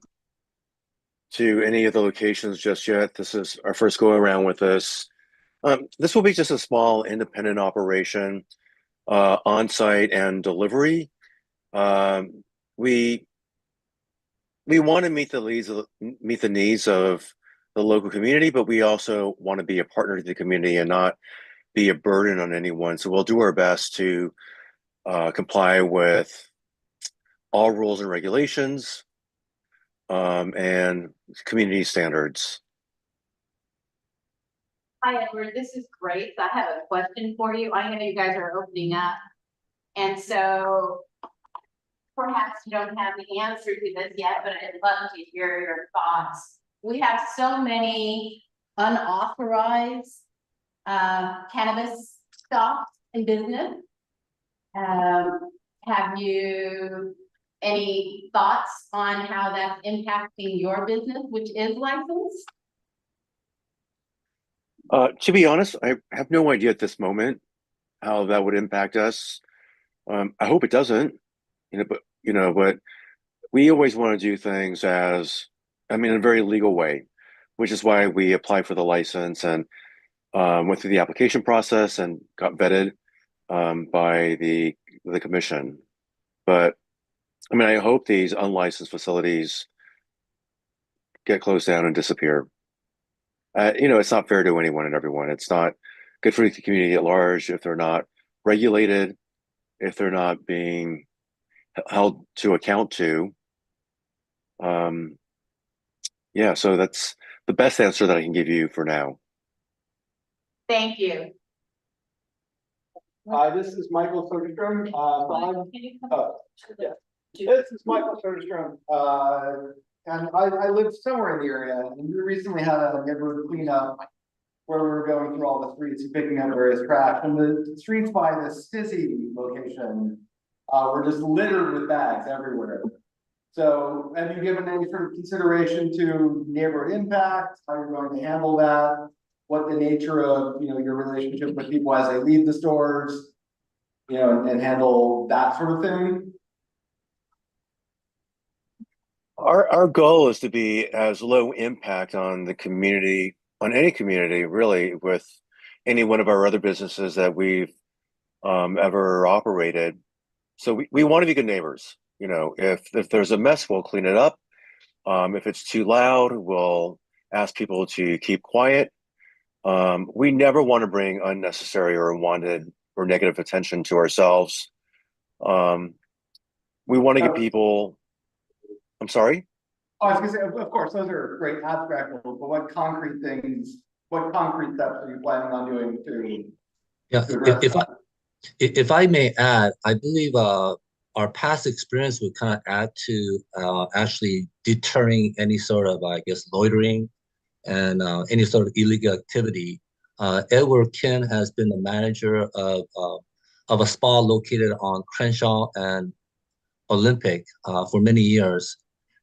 to any of the locations just yet. This is our first go around with this. This will be just a small independent operation, on-site and delivery. We want to meet the needs of the local community, but we also want to be a partner to the community and not be a burden on anyone. So we'll do our best to comply with all rules and regulations, and community standards. Hi, Edward, this is Grace. I have a question for you. I know you guys are opening up. And so perhaps you don't have the answer to this yet, but I'd love to hear your thoughts. We have so many unauthorized cannabis shops in business. Have you any thoughts on how that's impacting your business, which is licensed? To be honest, I have no idea at this moment how that would impact us. I hope it doesn't, but we always want to do things in a very legal way, which is why we applied for the license and went through the application process and got vetted by the commission. But I hope these unlicensed facilities get closed down and disappear. It's not fair to anyone and everyone. It's not good for the community at large if they're not regulated, if they're not being held to account to. Yeah, so that's the best answer that I can give you for now. Thank you. This is Michael Soderstrom. This is Michael Soderstrom. And I live somewhere in the area, and we recently had a neighborhood cleanup where we were going through all the streets and picking up various trash. And the streets by the Stizzy location were just littered with bags everywhere. So have you given any sort of consideration to neighborhood impact, how you're going to handle that, what the nature of your relationship with people as they leave the stores, and handle that sort of thing? Our goal is to be as low impact on the community, on any community, really, with any one of our other businesses that we've ever operated. So we want to be good neighbors. If there's a mess, we'll clean it up. If it's too loud, we'll ask people to keep quiet. We never want to bring unnecessary or unwanted or negative attention to ourselves. We want to get people. I'm sorry? Oh, I was gonna say, of course, those are great abstract goals, but what concrete steps are you planning on doing to address that? If I may add, I believe our past experience would kind of add to actually deterring any sort of, I guess, loitering and any sort of illegal activity. Edward Kin has been the manager of a spa located on Crenshaw and Olympic for many years.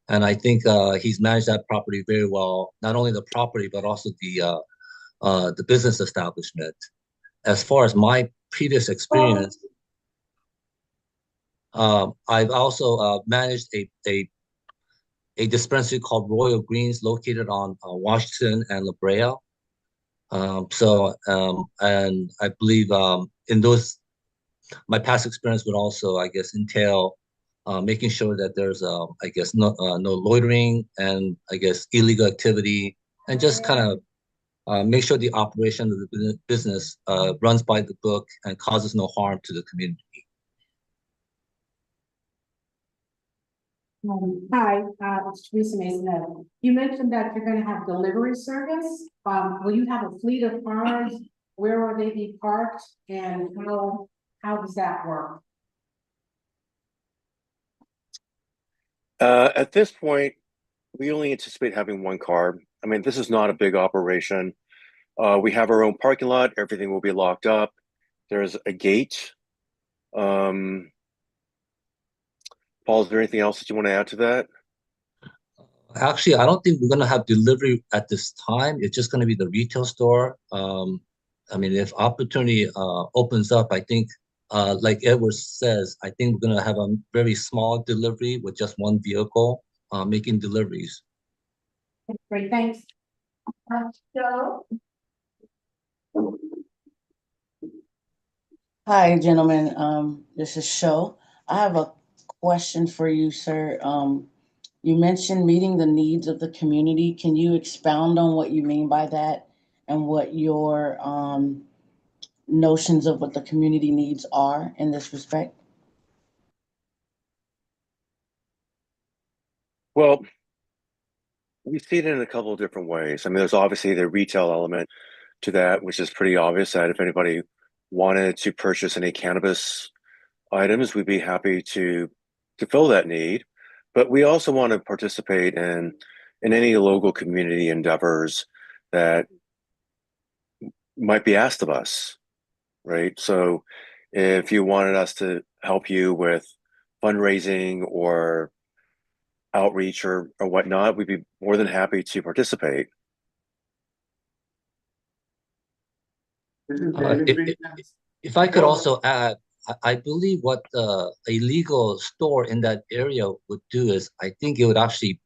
And I think he's managed that property very well, not only the property, but also the business establishment. As far as my previous experience, I've also managed a dispensary called Royal Greens located on Washington and La Brea. And I believe in those, my past experience would also, I guess, entail making sure that there's, I guess, no loitering and, I guess, illegal activity, and just kind of make sure the operation of the business runs by the book and causes no harm to the community. Hi, it's Teresa Mason. You mentioned that you're gonna have delivery service. Will you have a fleet of cars? Where will they be parked? And how does that work? At this point, we only anticipate having one car. This is not a big operation. We have our own parking lot. Everything will be locked up. There's a gate. Paul, is there anything else that you want to add to that? Actually, I don't think we're gonna have delivery at this time. It's just gonna be the retail store. I mean, if opportunity opens up, I think like Edward says, I think we're gonna have a very small delivery with just one vehicle making deliveries. Great, thanks. Joe? Hi, gentlemen. This is Sho. I have a question for you, sir. You mentioned meeting the needs of the community. Can you expound on what you mean by that and what your notions of what the community needs are in this respect? Well, we see it in a couple of different ways. I mean, there's obviously the retail element to that, which is pretty obvious that if anybody wanted to purchase any cannabis items, we'd be happy to fill that need. But we also want to participate in any local community endeavors that might be asked of us, right? So if you wanted us to help you with fundraising or outreach or whatnot, we'd be more than happy to participate. If I could also add, I believe what a legal store in that area would do is, I think it would actually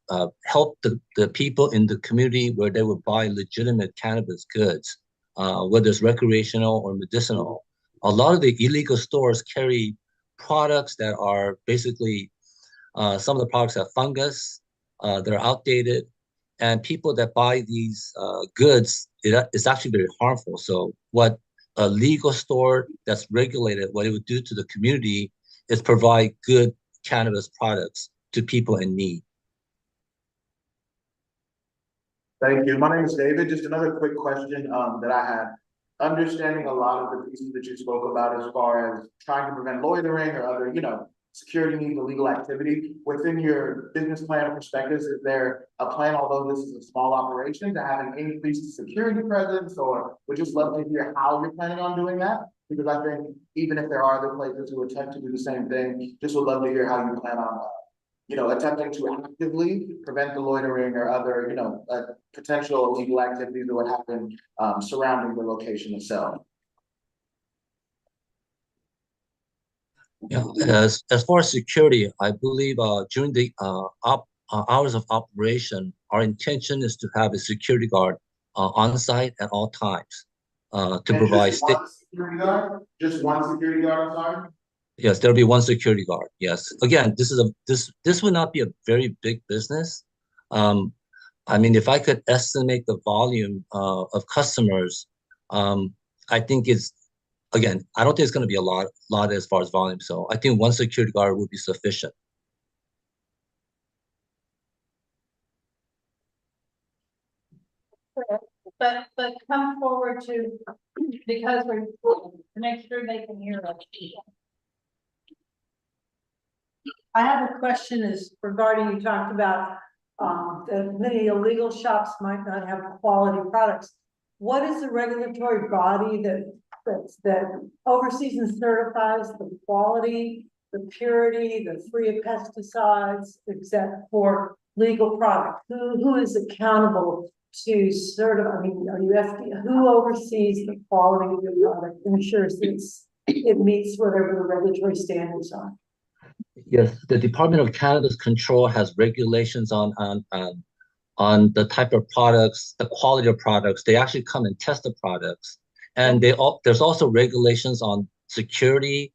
help the people in the community where they would buy legitimate cannabis goods, whether it's recreational or medicinal. A lot of the illegal stores carry products that are basically some of the products have fungus, they're outdated, and people that buy these goods, it's actually very harmful. So what a legal store that's regulated, what it would do to the community is provide good cannabis products to people in need. Thank you. My name is David. Just another quick question that I had. Understanding a lot of the pieces that you spoke about as far as trying to prevent loitering or other, security needs, illegal activity. Within your business plan perspectives, is there a plan, although this is a small operation, to have an increased security presence, or would just love to hear how you're planning on doing that? Because I think even if there are other places who attempt to do the same thing, just would love to hear how you plan on attempting to actively prevent the loitering or other, potential illegal activities that would happen surrounding the location itself. Yeah, as far as security, I believe during the hours of operation, our intention is to have a security guard on site at all times to provide. Just one security guard? Just one security guard, I'm sorry? Yes, there'll be one security guard. Yes. Again, this would not be a very big business. I mean, if I could estimate the volume of customers, I think again, I don't think it's going to be a lot as far as volume. So I think one security guard would be sufficient. But come forward because we're, to make sure they can hear us. I have a question is regarding, you talked about that many illegal shops might not have quality products. What is the regulatory body that oversees and certifies the quality, the purity, the free of pesticides, except for legal product? Who is accountable to certify? I mean, are you FDA? Who oversees the quality of your product, ensures it meets whatever the regulatory standards are? Yes, the Department of Cannabis Control has regulations on the type of products, the quality of products. They actually come and test the products, and there's also regulations on security,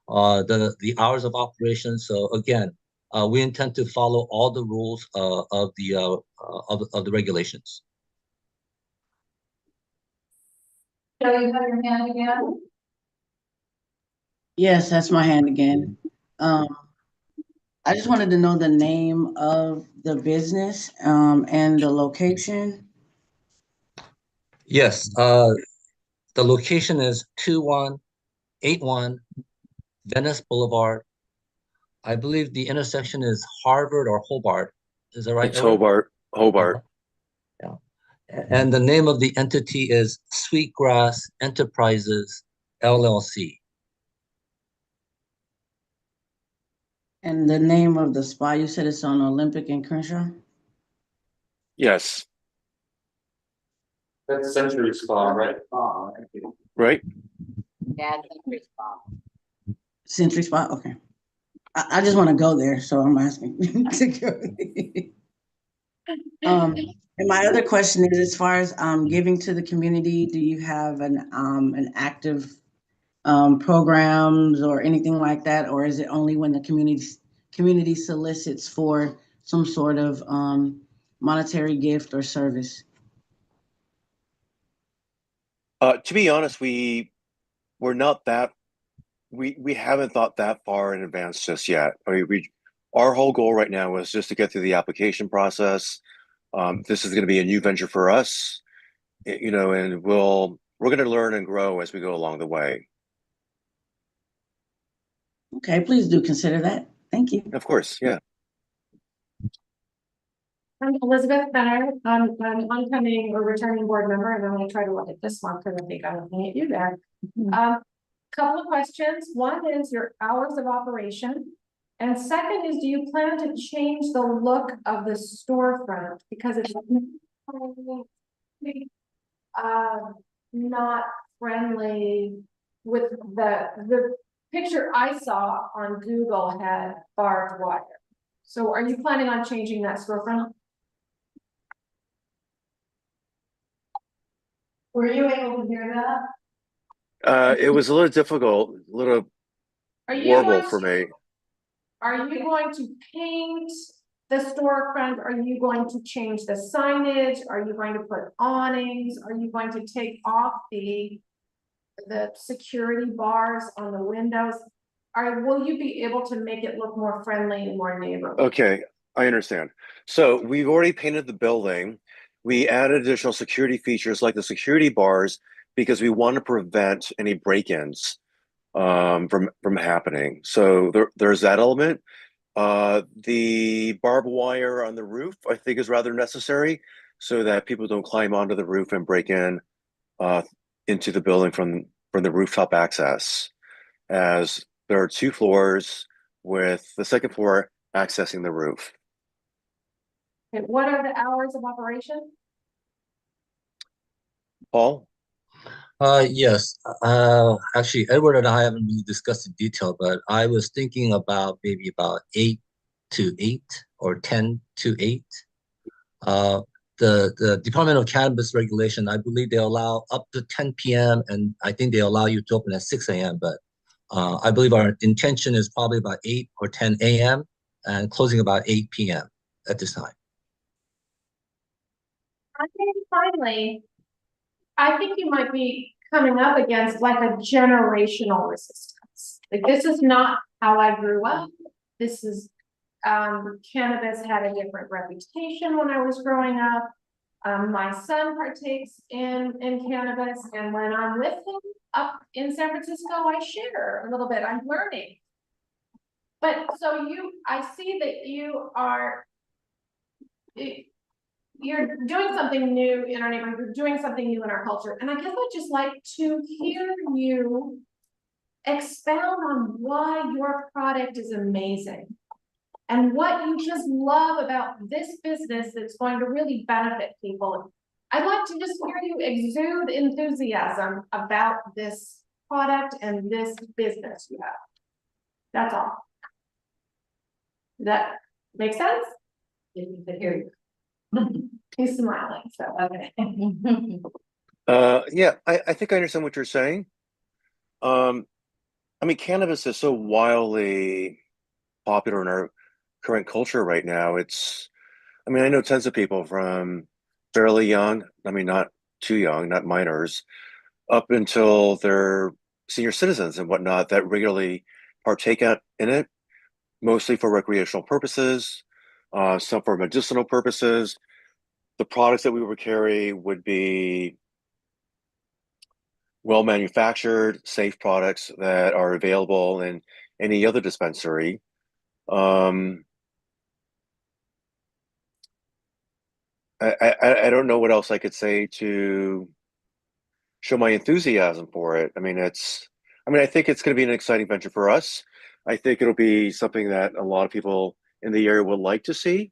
the hours of operation. So again, we intend to follow all the rules of the regulations. So you have your hand again? Yes, that's my hand again. I just wanted to know the name of the business and the location. Yes, the location is 2181 Venice Boulevard. I believe the intersection is Harvard or Hobart. Is that right? It's Hobart. Yeah. And the name of the entity is Sweetgrass Enterprises, LLC. And the name of the spot, you said it's on Olympic and Crenshaw? Yes, That's Century Spa, right? right? Yeah. Century Spot, okay. I just wanna go there, so I'm asking to go. And my other question is, as far as, giving to the community, do you have an active, programs or anything like that? Or is it only when the community solicits for some sort of, monetary gift or service? To be honest, we're not that, we haven't thought that far in advance just yet. I mean, our whole goal right now is just to get through the application process. This is going to be a new venture for us, you know, and we're going to learn and grow as we go along the way. Okay, please do consider that. Thank you. Of course, yeah. I'm Elizabeth Benner. I'm an oncoming or returning board member, and I'm going to try to look at this one because I think I'm looking at you there. Couple of questions. One is your hours of operation. And second is, do you plan to change the look of the storefront? Because it's not friendly with the picture I saw on Google had barbed wire. So are you planning on changing that storefront? Were you able to hear that? It was a little difficult, a little warble for me. Are you going to paint the storefront? Are you going to change the signage? Are you going to put awnings? Are you going to take off the security bars on the windows? Will you be able to make it look more friendly and more neighborly? Okay, I understand. So we've already painted the building. We added additional security features like the security bars because we want to prevent any break-ins from happening. So there's that element. The barbed wire on the roof, I think, is rather necessary so that people don't climb onto the roof and break in into the building from the rooftop access, as there are 2 floors with the second floor accessing the roof. Okay, what are the hours of operation? Paul? Yes, actually, Edward and I haven't really discussed in detail, but I was thinking about maybe about 8 to 8 or 10 to 8. The Department of Cannabis Regulation, I believe they allow up to 10 p.m. and I think they allow you to open at 6 a.m. But I believe our intention is probably about 8 or 10 a.m. and closing about 8 p.m. at this time. I think finally, I think you might be coming up against like a generational resistance. Like, this is not how I grew up. This is, cannabis had a different reputation when I was growing up. My son partakes in cannabis, and when I'm with him up in San Francisco, I share a little bit. I'm learning. But so I see that you're doing something new in our neighborhood, you're doing something new in our culture. And I guess I'd just like to hear you expound on why your product is amazing and what you just love about this business that's going to really benefit people. I'd like to just hear you exude enthusiasm about this product and this business you have. That's all. Does that make sense? If you could hear you. He's smiling, so okay. Yeah, I think I understand what you're saying. I mean, cannabis is so wildly popular in our current culture right now. I mean, I know tons of people from fairly young, I mean, not too young, not minors, up until they're senior citizens and whatnot that regularly partake in it, mostly for recreational purposes, some for medicinal purposes. The products that we would carry would be well manufactured, safe products that are available in any other dispensary. I don't know what else I could say to show my enthusiasm for it. I mean, I think it's going to be an exciting venture for us. I think it'll be something that a lot of people in the area would like to see.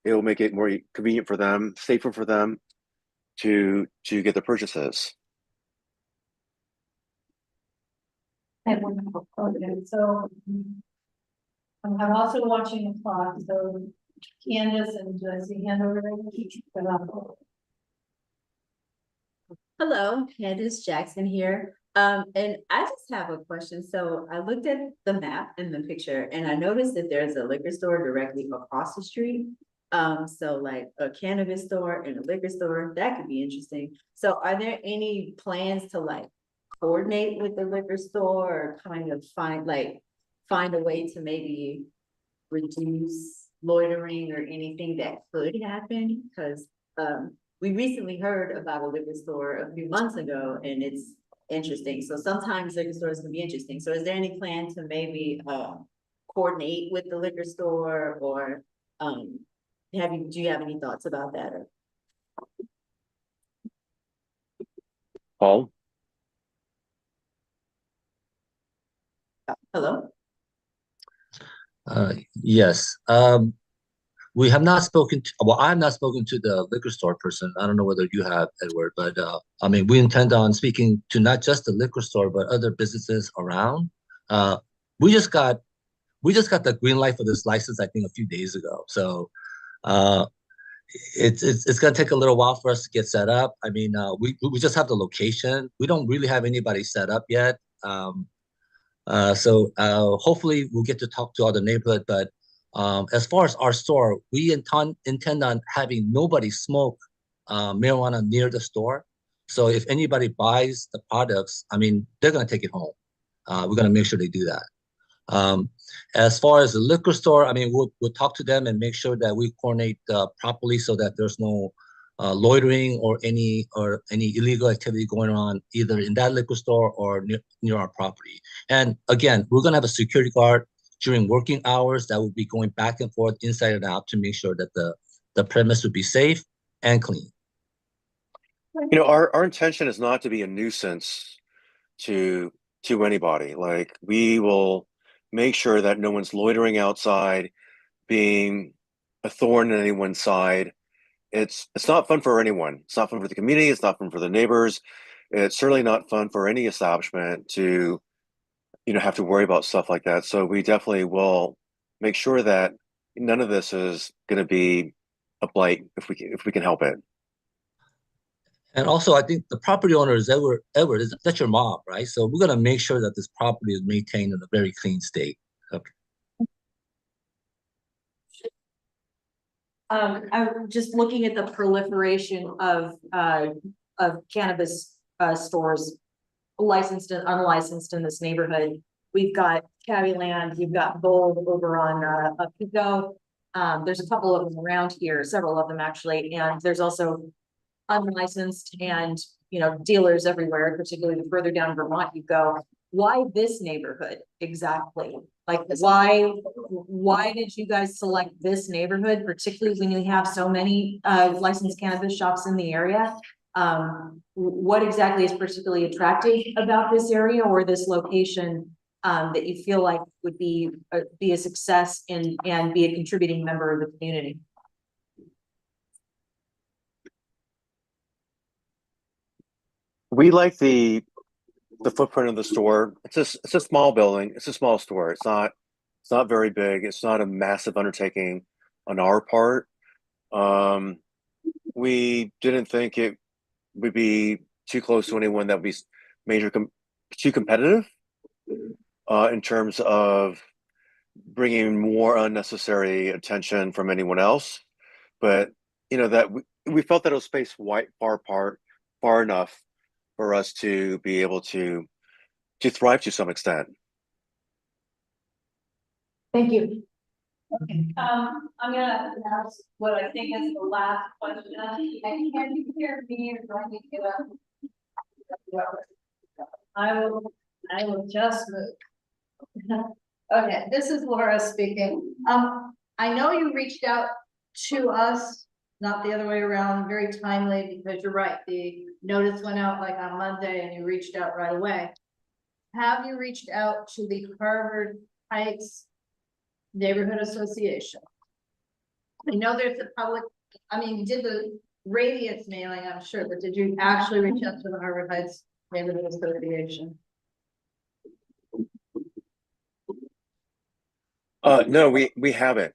it will make it more convenient for them, safer for them to get the purchases. Okay, so I'm also watching the clock, so Candace and do I see hand over there? Hello, Candace Jackson here. And I just have a question. So I looked at the map in the picture and I noticed that there's a liquor store directly across the street. So like a cannabis store and a liquor store, that could be interesting. So are there any plans to like coordinate with the liquor store or kind of find a way to maybe reduce loitering or anything that could happen? Because we recently heard about a liquor store a few months ago and it's interesting. So sometimes liquor stores can be interesting. So is there any plan to maybe coordinate with the liquor store or do you have any thoughts about that? Paul? Hello? Yes. We have not spoken to, well, I have not spoken to the liquor store person. I don't know whether you have, Edward, but I mean, we intend on speaking to not just the liquor store, but other businesses around. We just got the green light for this license, I think, a few days ago. So it's gonna take a little while for us to get set up. I mean, we just have the location. We don't really have anybody set up yet. So hopefully we'll get to talk to other neighborhood, but as far as our store, we intend on having nobody smoke marijuana near the store. So if anybody buys the products, I mean, they're gonna take it home. We're gonna make sure they do that. As far as the liquor store, I mean, we'll talk to them and make sure that we coordinate properly so that there's no loitering or any illegal activity going on either in that liquor store or near our property. And again, we're gonna have a security guard during working hours that will be going back and forth inside and out to make sure that the premise would be safe and clean. You know, our intention is not to be a nuisance to anybody. Like, we will make sure that no one's loitering outside, being a thorn in anyone's side. It's not fun for anyone. It's not fun for the community. It's not fun for the neighbors. It's certainly not fun for any establishment to, you know, have to worry about stuff like that. So we definitely will make sure that none of this is going to be a blight if we can help it. And also, I think the property owner is Edward. That's your mom, right? So we're gonna make sure that this property is maintained in a very clean state. Okay. I'm just looking at the proliferation of cannabis stores, licensed and unlicensed in this neighborhood. We've got Caviland, you've got Gold over on Pico. There's a couple of them around here, several of them actually, and there's also unlicensed and, you know, dealers everywhere, particularly the further down Vermont you go. Why this neighborhood exactly? Like, why did you guys select this neighborhood, particularly when you have so many licensed cannabis shops in the area? What exactly is particularly attractive about this area or this location that you feel like would be a success and be a contributing member of the community? We like the footprint of the store. It's a small building. It's a small store. It's not very big. It's not a massive undertaking on our part. We didn't think it would be too close to anyone that would be too competitive in terms of bringing more unnecessary attention from anyone else. But you know that we felt that it was spaced far enough for us to be able to thrive to some extent. Thank you. Okay, I'm gonna ask what I think is the last question. Can you hear me or do I need to get up? I will just move. Okay, this is Laura speaking. I know you reached out to us, not the other way around, very timely, because you're right, the notice went out like on Monday and you reached out right away. Have you reached out to the Harvard Heights Neighborhood Association? I know there's a public, I mean, you did the radius mailing, I'm sure, but did you actually reach out to the Harvard Heights Neighborhood Association? No, we haven't.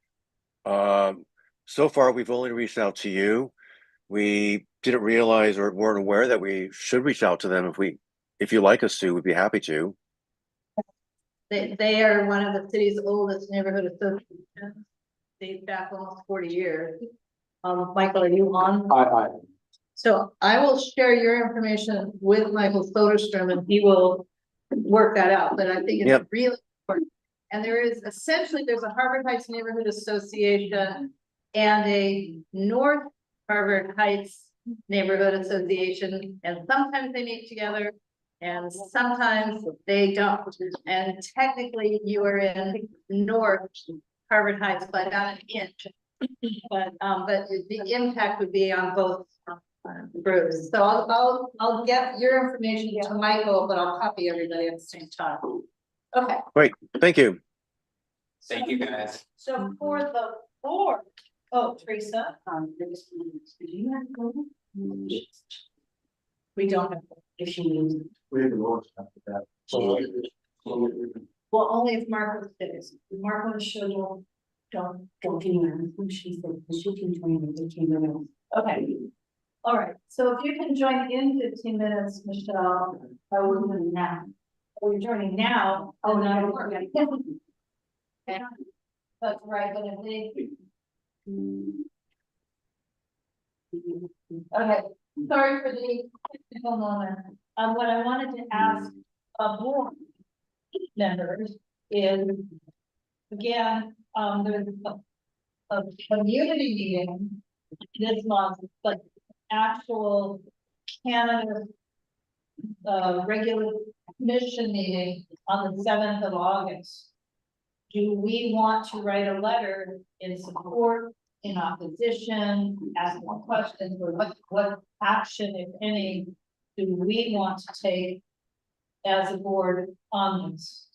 So far, we've only reached out to you. We didn't realize or weren't aware that we should reach out to them if you'd like us to, we'd be happy to. They are one of the city's oldest neighborhood associations. Dates back almost 40 years. Michael, are you on? I. So I will share your information with Michael Soderstrom and he will work that out, but I think it's Yep. really important. And there's a Harvard Heights Neighborhood Association and a North Harvard Heights Neighborhood Association, and sometimes they meet together and sometimes they don't. And technically you are in North Harvard Heights by about an inch. But the impact would be on both groups. So I'll get your information to Michael, but I'll copy everybody at the same time. Okay, Great, thank you. Thank you, guys. so for the board, oh, Teresa, we don't have, if she needs. We have the lowest after that. Well, only if Marco fits. If Marco should, don't she said, she can join in 15 minutes. Okay. All right, so if you can join in 15 minutes, Michelle, I will do it now. Oh, you're joining now? Oh, no, it'll work. That's right, but if they. Okay, sorry for the technical moment. What I wanted to ask board members is, again, there's a community meeting this month, but actual Canada regular commission meeting on the 7th of August. Do we want to write a letter in support, in opposition, ask more questions, or what action, if any, do we want to take as a board on this?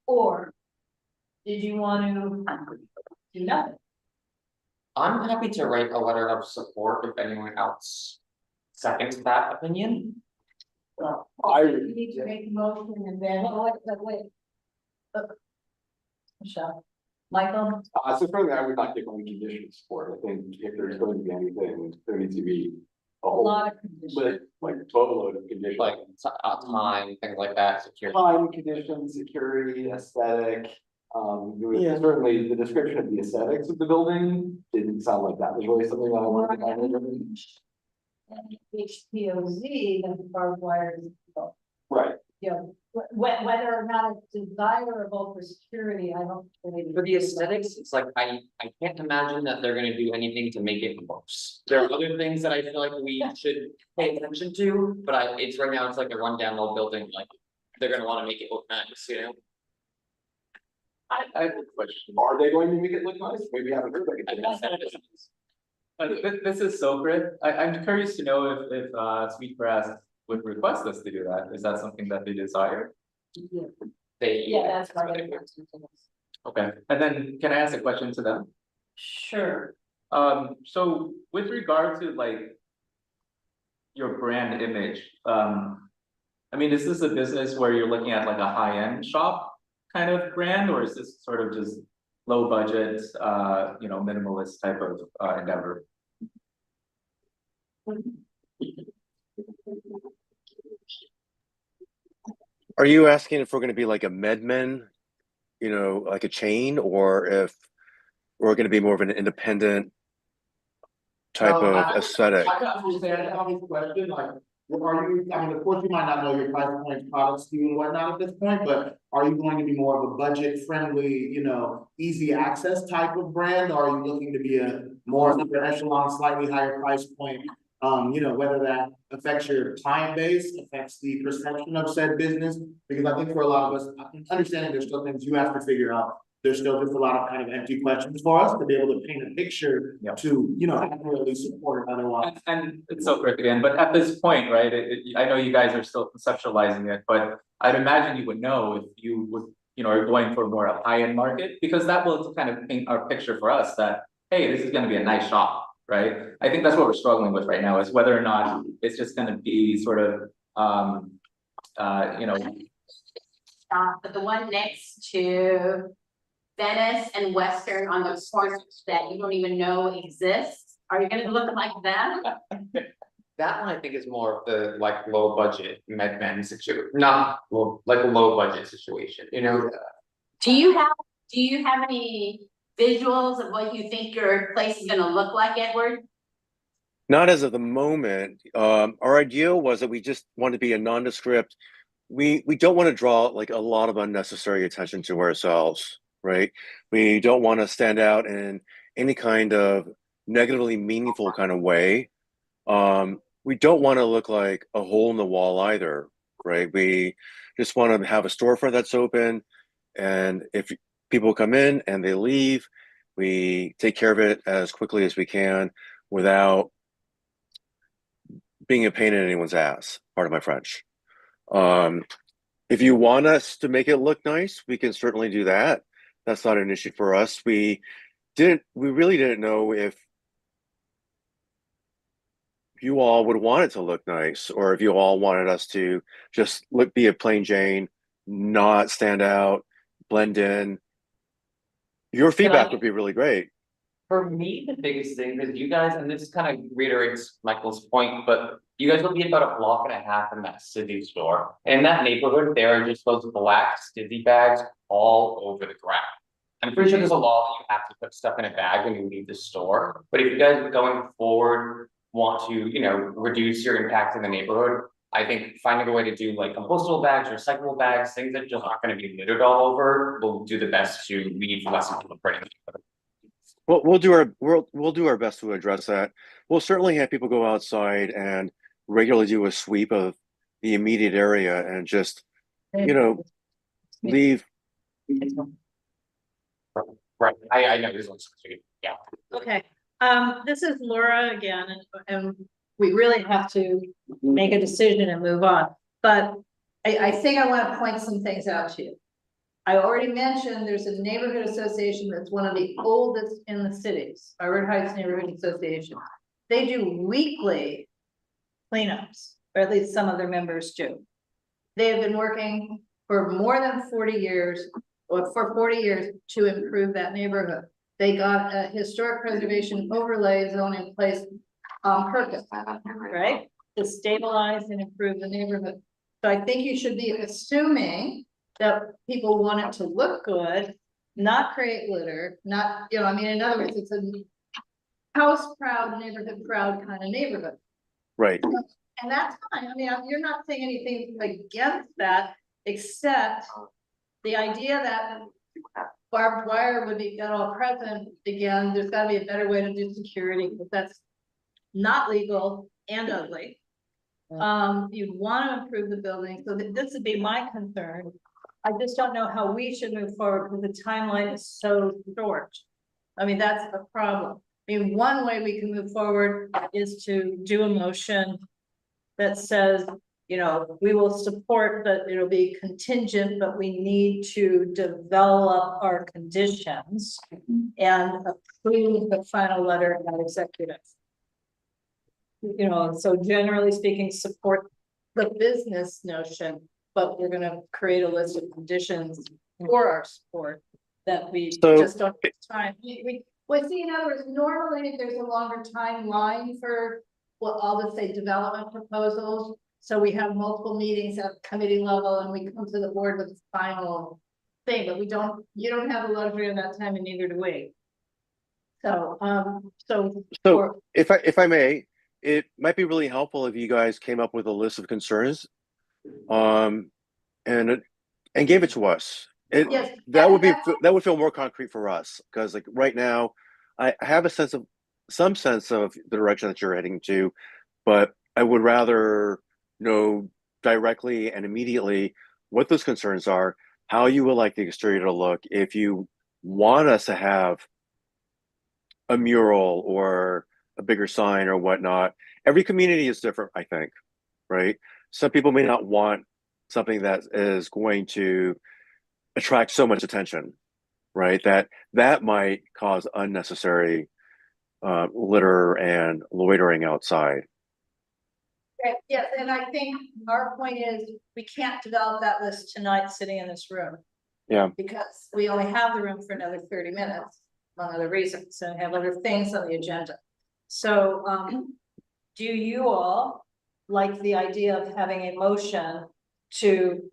Or did you want to do nothing? I'm happy to write a letter of support if anyone else seconds that opinion. Well, I- you need to make a motion and then, wait. Michelle, Michael, So certainly I would not give any conditions for it. I think if there's going to be anything, there needs to be a a whole, lot of conditions. like a total load of conditions. Like time, things like that, security. Time, conditions, security, aesthetic. Yeah. Certainly the description of the aesthetics of the building didn't sound like that was really something I wanted to. HPOZ, that the barbed wire is, Right. you know, whether or not it's desirable for security, I don't really. For the aesthetics, it's like, I can't imagine that they're gonna do anything to make it worse. There are other things that I feel like we should pay attention to, but it's right now, it's like a rundown old building, like, they're gonna wanna make it look nice, you know? I have a question. Are they going to make it look nice? Maybe I haven't heard that. This is Soprit. I'm curious to know if Sweetgrass would request us to do that. Is that something that they desire? That's what right. Okay, and then can I ask a question to them? Sure. So with regard to like your brand image, I mean, is this a business where you're looking at like a high-end shop kind of brand, or is this sort of just low budget, minimalist type of endeavor? Are you asking if we're gonna be like a MedMen, like a chain, or if we're gonna be more of an independent type of aesthetic? I can understand Tommy's question, like, are you, I mean, of course, you might not know your price points, products, SKU and whatnot at this point, but are you going to be more of a budget friendly, easy access type of brand? Or are you looking to be a more upper echelon, slightly higher price point? Whether that affects your client base, affects the perception of said business, because I think for a lot of us, understanding there's still things you have to figure out. There's still just a lot of kind of empty questions for us to be able to paint a picture to, accurately support it otherwise. And it's so correct again, but at this point, right, I know you guys are still conceptualizing it, but I'd imagine you would know if you would, are going for more a high-end market, because that will kind of paint our picture for us that hey, this is gonna be a nice shop, right? I think that's what we're struggling with right now, is whether or not it's just gonna be sort of, you know, But the one next to Venice and Western on those corners that you don't even know exists, are you gonna look like them? That one I think is more of the like low budget med men situation, not low, like a low budget situation, you know? Do you have any visuals of what you think your place is gonna look like, Edward? Not as of the moment. Our idea was that we just want to be a nondescript. We don't want to draw like a lot of unnecessary attention to ourselves, right? We don't want to stand out in any kind of negatively meaningful kind of way. We don't want to look like a hole in the wall either, right? We just want to have a storefront that's open, and if people come in and they leave, we take care of it as quickly as we can without being a pain in anyone's ass. Pardon my French. If you want us to make it look nice, we can certainly do that. That's not an issue for us. We really didn't know if you all would want it to look nice, or if you all wanted us to just be a plain Jane, not stand out, blend in. Your feedback would be really great. For me, the biggest thing is you guys, and this kind of reiterates Michael's point, but you guys will be about a block and a half from that city store. In that neighborhood, there are just those black Stizzy bags all over the ground. I'm pretty sure there's a law that you have to put stuff in a bag when you leave the store. But if you guys going forward want to, you know, reduce your impact in the neighborhood, I think finding a way to do like compostable bags, recyclable bags, things that just aren't going to be littered all over, will do the best to leave less of a footprint. Well, we'll do our best to address that. We'll certainly have people go outside and regularly do a sweep of the immediate area and just, you know, leave. Right, I know this one's, yeah. Okay, this is Laura again, and we really have to make a decision and move on. But I think I want to point some things out to you. I already mentioned there's a neighborhood association that's one of the oldest in the cities, Harvard Heights Neighborhood Association. They do weekly cleanups, or at least some of their members do. They have been working for more than 40 years, or for 40 years, to improve that neighborhood. They got a historic preservation overlay zone in place on purpose, right? To stabilize and improve the neighborhood. So I think you should be assuming that people want it to look good, not create litter, not, you know, I mean, in other words, it's a house proud, neighborhood proud kind of neighborhood. Right. And that's fine. I mean, you're not saying anything against that, except the idea that barbed wire would be got all present again. There's got to be a better way to do security, because that's not legal and ugly. You'd want to improve the building, so this would be my concern. I just don't know how we should move forward because the timeline is so short. I mean, that's a problem. I mean, one way we can move forward is to do a motion that says, you know, we will support, but it'll be contingent, but we need to develop our conditions and approve the final letter of that executive. You know, so generally speaking, support the business notion, but we're gonna create a list of conditions for our support that we just don't have time. Well, see, in other words, normally there's a longer timeline for, well, I'll just say development proposals. So we have multiple meetings at committee level and we come to the board with the final thing, but you don't have the luxury of that time, and neither do we. So, if I may, it might be really helpful if you guys came up with a list of concerns, and gave it to us. Yes, that would feel more concrete for us, because like right now, I have some sense of the direction that you're heading to, but I would rather know directly and immediately what those concerns are, how you would like the exterior to look, if you want us to have a mural or a bigger sign or whatnot. Every community is different, I think, right? Some people may not want something that is going to attract so much attention, right? That might cause unnecessary litter and loitering outside. Yes, and I think our point is, we can't develop that list tonight sitting in this room. Yeah. Because we only have the room for another 30 minutes, among other reasons, and have other things on the agenda. So, do you all like the idea of having a motion to,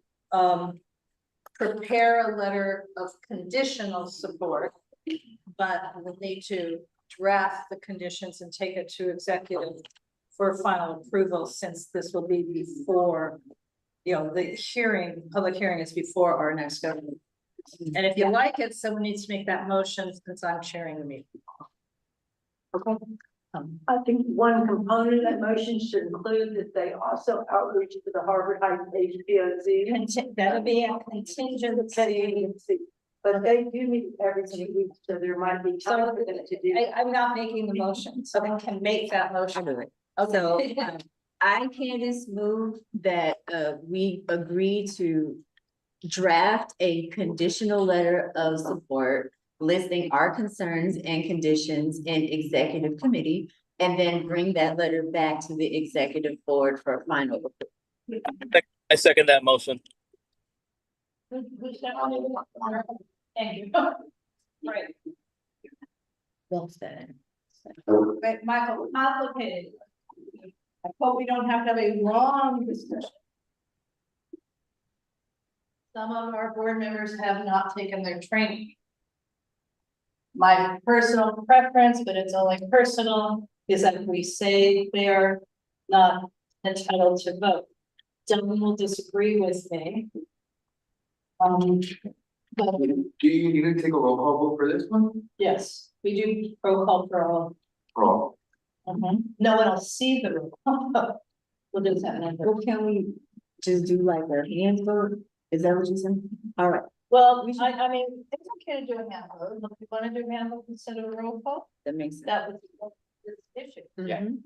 prepare a letter of conditional support, but we need to draft the conditions and take it to executive for final approval, since this will be before, the hearing, public hearing is before our next government. And if you like it, someone needs to make that motion since I'm chairing the meeting. Okay. I think one component of that motion should include that they also outreach to the Harvard Heights HPOZ. That'll be a contingency. But they do meet every 2 weeks, so there might be time for them to do. I'm not making the motion, so I can make that motion. So I can just move that we agree to draft a conditional letter of support listing our concerns and conditions in executive committee, and then bring that letter back to the executive board for final approval. I second that motion. Thank you. Right. Well said. Right, Michael, complicated. I hope we don't have to have a long discussion. Some of our board members have not taken their training. My personal preference, but it's only personal, is that we say they are not entitled to vote. Someone will disagree with me. But Do you need to take a roll call vote for this one? yes, we do roll call for all. Roll. No one will see the roll call. We'll do that. Well, can we just do like a hands vote? Is that what you're saying? All right, Well, I mean, it's okay to do a hand vote. If you want to do a hand vote instead of a roll call, that makes sense. that was this issue. Mhm.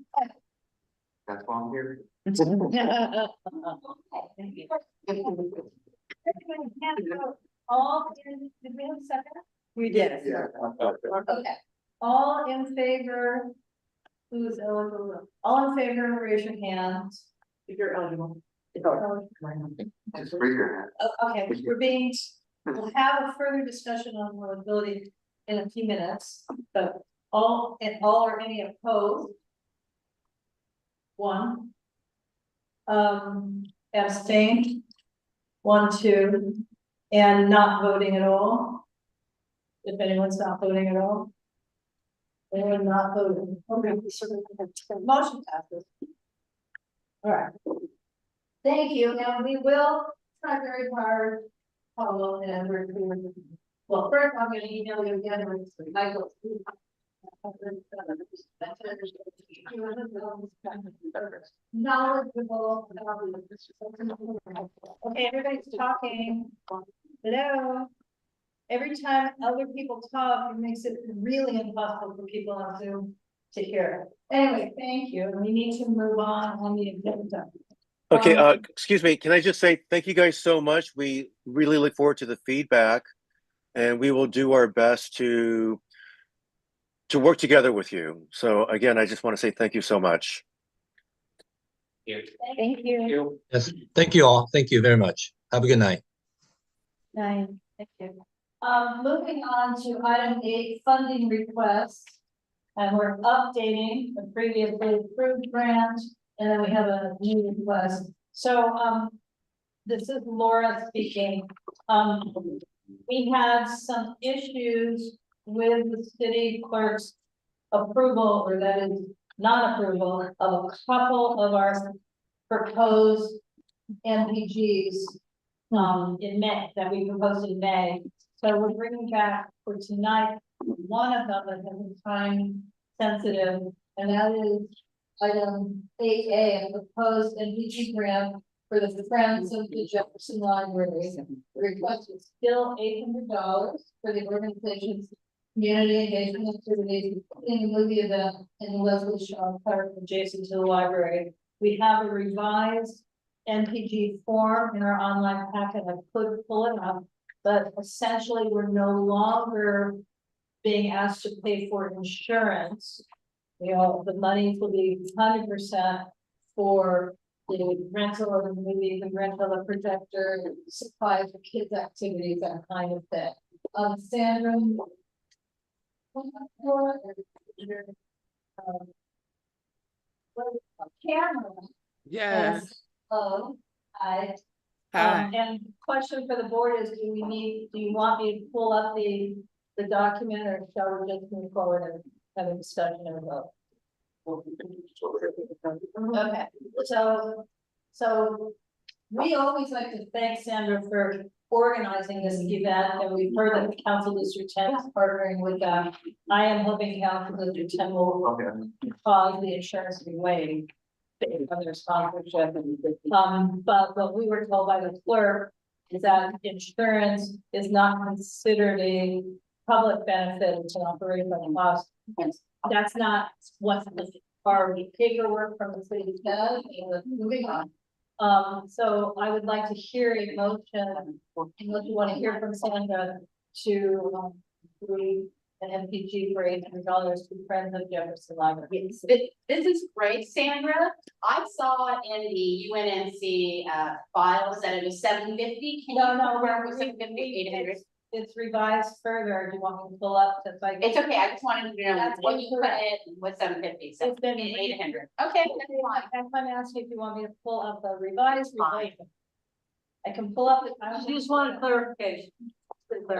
That's why I'm here. All in, did we have a second? We did. Yeah. Okay, all in favor? Who's eligible? All in favor, raise your hands. If you're eligible. Just raise your hand. Okay, we'll have a further discussion on eligibility in a few minutes, but all or any opposed? One. Abstained? 1, 2, and not voting at all? If anyone's not voting at all? Anyone not voting? Okay, motion passes. All right. Thank you, and we will try very hard, Paulo, and we're, well, first I'm gonna email you again with Michael. Knowledgeable. Okay, everybody's talking. Hello. Every time other people talk, it makes it really impossible for people on Zoom to hear. Anyway, thank you. We need to move on the agenda. Okay, excuse me, can I just say thank you guys so much. We really look forward to the feedback, and we will do our best to work together with you. So again, I just want to say thank you so much. Thank you. Yes, thank you all. Thank you very much. Have a good night. Thank you. Moving on to item 8, funding requests. And we're updating the previously approved grant, and then we have a new request. So, this is Laura speaking. We had some issues with the city clerk's approval, or that is non-approval of a couple of our proposed MPGs in May, that we proposed in May. So we're bringing back for tonight one of them that has been time sensitive, and that is item 8A, a proposed MPG grant for the Friends of the Jefferson Library. The request is still $800 for the organization's community engagement activities, including a movie event in the Leslie Shaw Park adjacent to the library. We have a revised MPG form in our online packet. I could pull it up, but essentially we're no longer being asked to pay for insurance. You know, the money will be 100% for the rental of the movie, the rental of projector, supplies for kids' activities, that kind of thing. Sandra. Camera. Yes. Hello, hi. Hi. And question for the board is, do you want me to pull up the document, or shall we just move forward and have a discussion and vote? Okay, so we always like to thank Sandra for organizing this event, and we've heard that the Council District 10 is partnering with them. I am hoping Council District 10 will cause the insurance to be waived on their sponsorship. But what we were told by the clerk is that insurance is not considered a public benefit, it's an operational cost. That's not what our paperwork from the city says. Moving on. So I would like to hear a motion, unless you want to hear from Sandra, to agree an MPG for $800 to Friends of Jefferson Library. This is great, Sandra. I saw in the UNNC files that it was $750. No, $750, $800. It's revised further. Do you want me to pull up to like? It's okay. I just wanted to know That's what you put incorrect. in with $750. It's been 800. Okay, that's fine. That's why I'm asking if you want me to pull up the revised version. I can pull up the. I just want a clarification. Okay.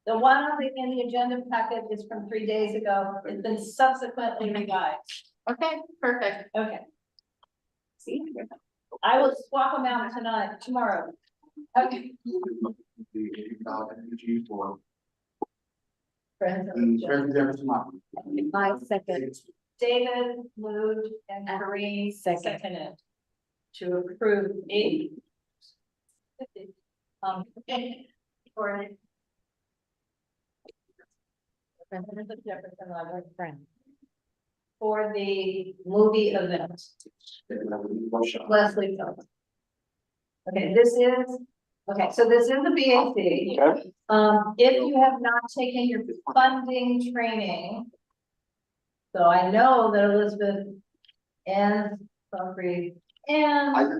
The one on in the agenda packet is from 3 days ago. It's been subsequently revised. Okay, perfect. Okay. See, I will swap them out tomorrow. Okay. Friends of Jefferson. I second. David moved and Kareem seconded to approve 80. For Friends of Jefferson Library friend. For the movie event. Leslie Phillips. Okay, this is the BAC. If you have not taken your funding training. So I know that Elizabeth and Humphrey and. I just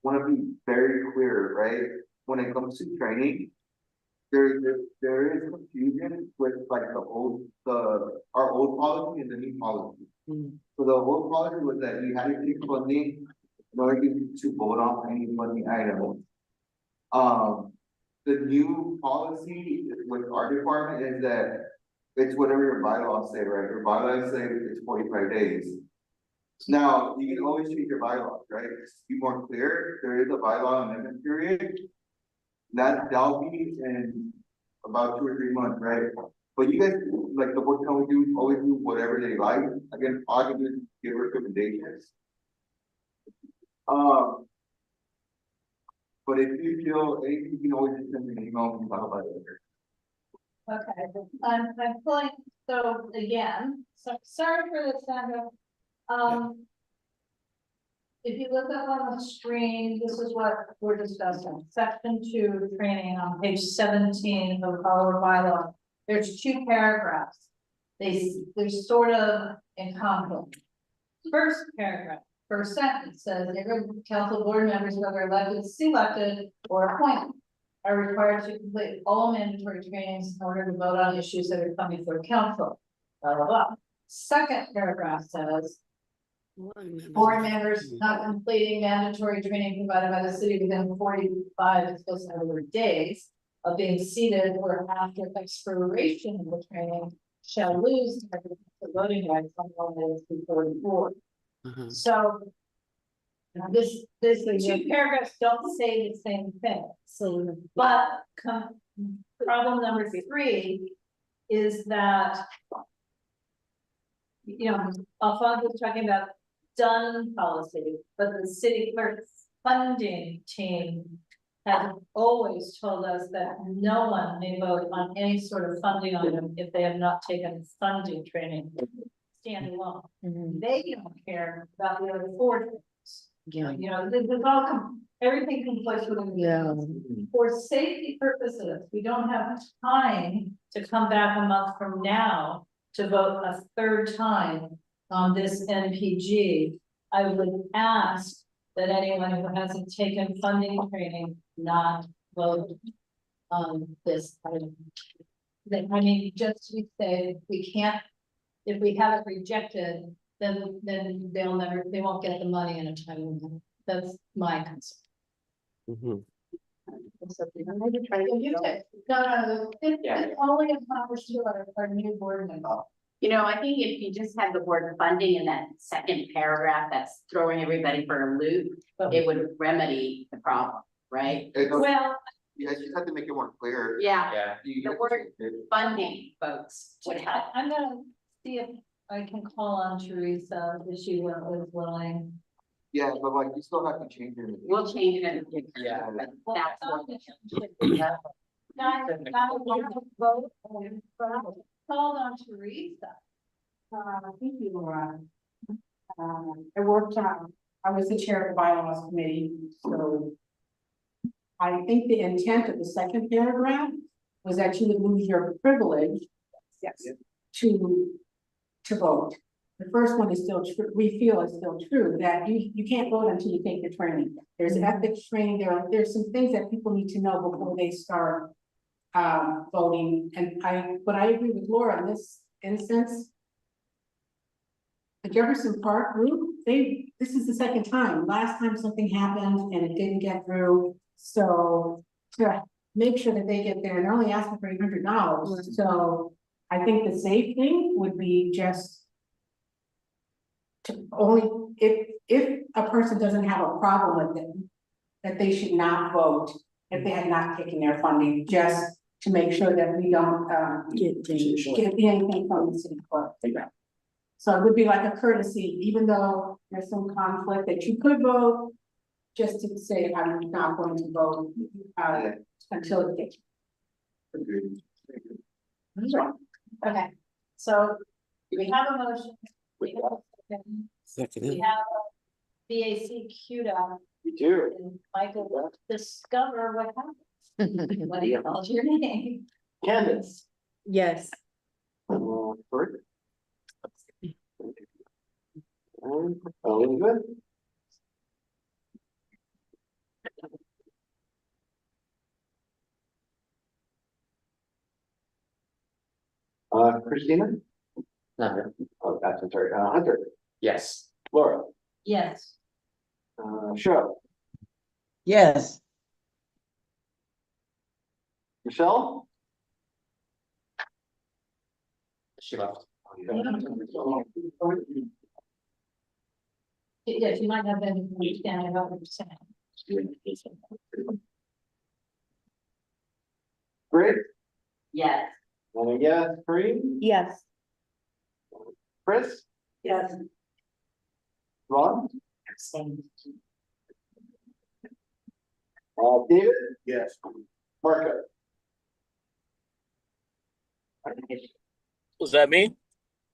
want to be very clear, right? When it comes to training, there is confusion with like our old policy and the new policy. So the old policy was that you had to take funding in order to vote on any funding item. The new policy with our department is that it's whatever your bylaws say, right? Your bylaws say it's 45 days. Now, you can always change your bylaws, right? Just to be more clear, there is a bylaw amendment period. That'll be in about 2 or 3 months, right? But you guys, like the board can always do whatever they like. Again, all I can do is give recommendations. But if you feel anything, you can always just send me an email and talk about it later. Okay, I'm pulling, so again, so sorry for this, Sandra. If you look up on the screen, this is what we're discussing. Section 2 training on page 17 of our bylaw. There's 2 paragraphs. They're sort of in conflict. First paragraph, first sentence says, every council board members, whether elected, selected, or appointed, are required to complete all mandatory trainings in order to vote on issues that are coming before council. Blah, blah, blah. Second paragraph says, board members not completing mandatory training provided by the city within 45 days of being seated or after expiration of the training shall lose their voting rights on one that is before the board. So this the 2 paragraphs don't say the same thing. So, but problem number 3 is that, you know, Alfonso was talking about done policy, but the city clerk's funding team has always told us that no one may vote on any sort of funding item if they have not taken funding training. Stand alone. They don't care about the other 4 things. Yeah. You know, this is all, everything conflicts with. Yeah. For safety purposes, we don't have time to come back a month from now to vote a third time on this NPG. I would ask that anyone who hasn't taken funding training not vote on this item. That, I mean, just to say, we can't, if we have it rejected, then they won't get the money in a timely manner. That's my concern. No, it's only accomplished to our new board member. You know, I think if you just had the word funding in that second paragraph, that's throwing everybody for a loop, it would remedy the problem, right? Well, You guys just have to make it more clear. Yeah, Yeah. the word funding, folks, would help. I'm gonna see if I can call on Teresa if she was willing. Yeah, but like, you still have to change it. We'll change it. Yeah. But that's what. Called on Teresa. Thank you, Laura. I worked on, I was the chair of the bylaws committee, so. I think the intent of the second paragraph was that you would lose your privilege. Yes. To vote. The first one is still true, we feel is still true, that you can't vote until you take the training. There's ethics training, there's some things that people need to know before they start voting, but I agree with Laura in this instance. The Jefferson Park group, this is the second time. Last time something happened and it didn't get through. So to make sure that they get there, they're only asking for $800. So I think the safe thing would be just to only, if a person doesn't have a problem with it, that they should not vote if they had not taken their funding, just to make sure that we don't get anything from the city clerk. So it would be like a courtesy, even though there's some conflict that you could vote, just to say I'm not going to vote until it gets. Okay, so we have a motion. We have BAC queued up. You do. And Michael will discover what happens. What do you call your name? Candace. Yes. Bird. Elizabeth. Christina? No. Oh, that's sorry. Hunter. Yes. Laura. Yes. Cheryl. Yes. Michelle. She left. Yes, you might have been understanding about what you're saying. Great. Yes. And yes, Kareem. Yes. Chris. Yes. Ron. David. Yes. Marco. Was that me?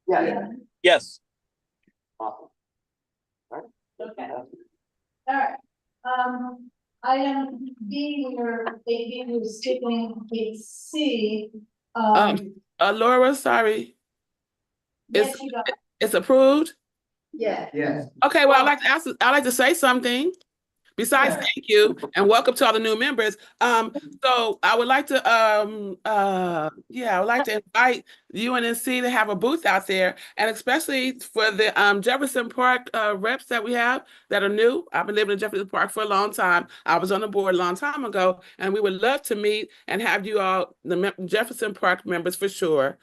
Yeah. Yes. Awesome. Okay. All right, item B, we're skipping C. Laura, sorry, Yes, you got it. it's approved? Yeah. Yes. Okay, well, I'd like to say something. Besides, thank you and welcome to all the new members. So I would like to, I would like to invite Unnc to have a booth out there, and especially for the Jefferson Park reps that we have that are new. I've been living in Jefferson Park for a long time. I was on the board a long time ago, and we would love to meet and have you all, the Jefferson Park members for sure.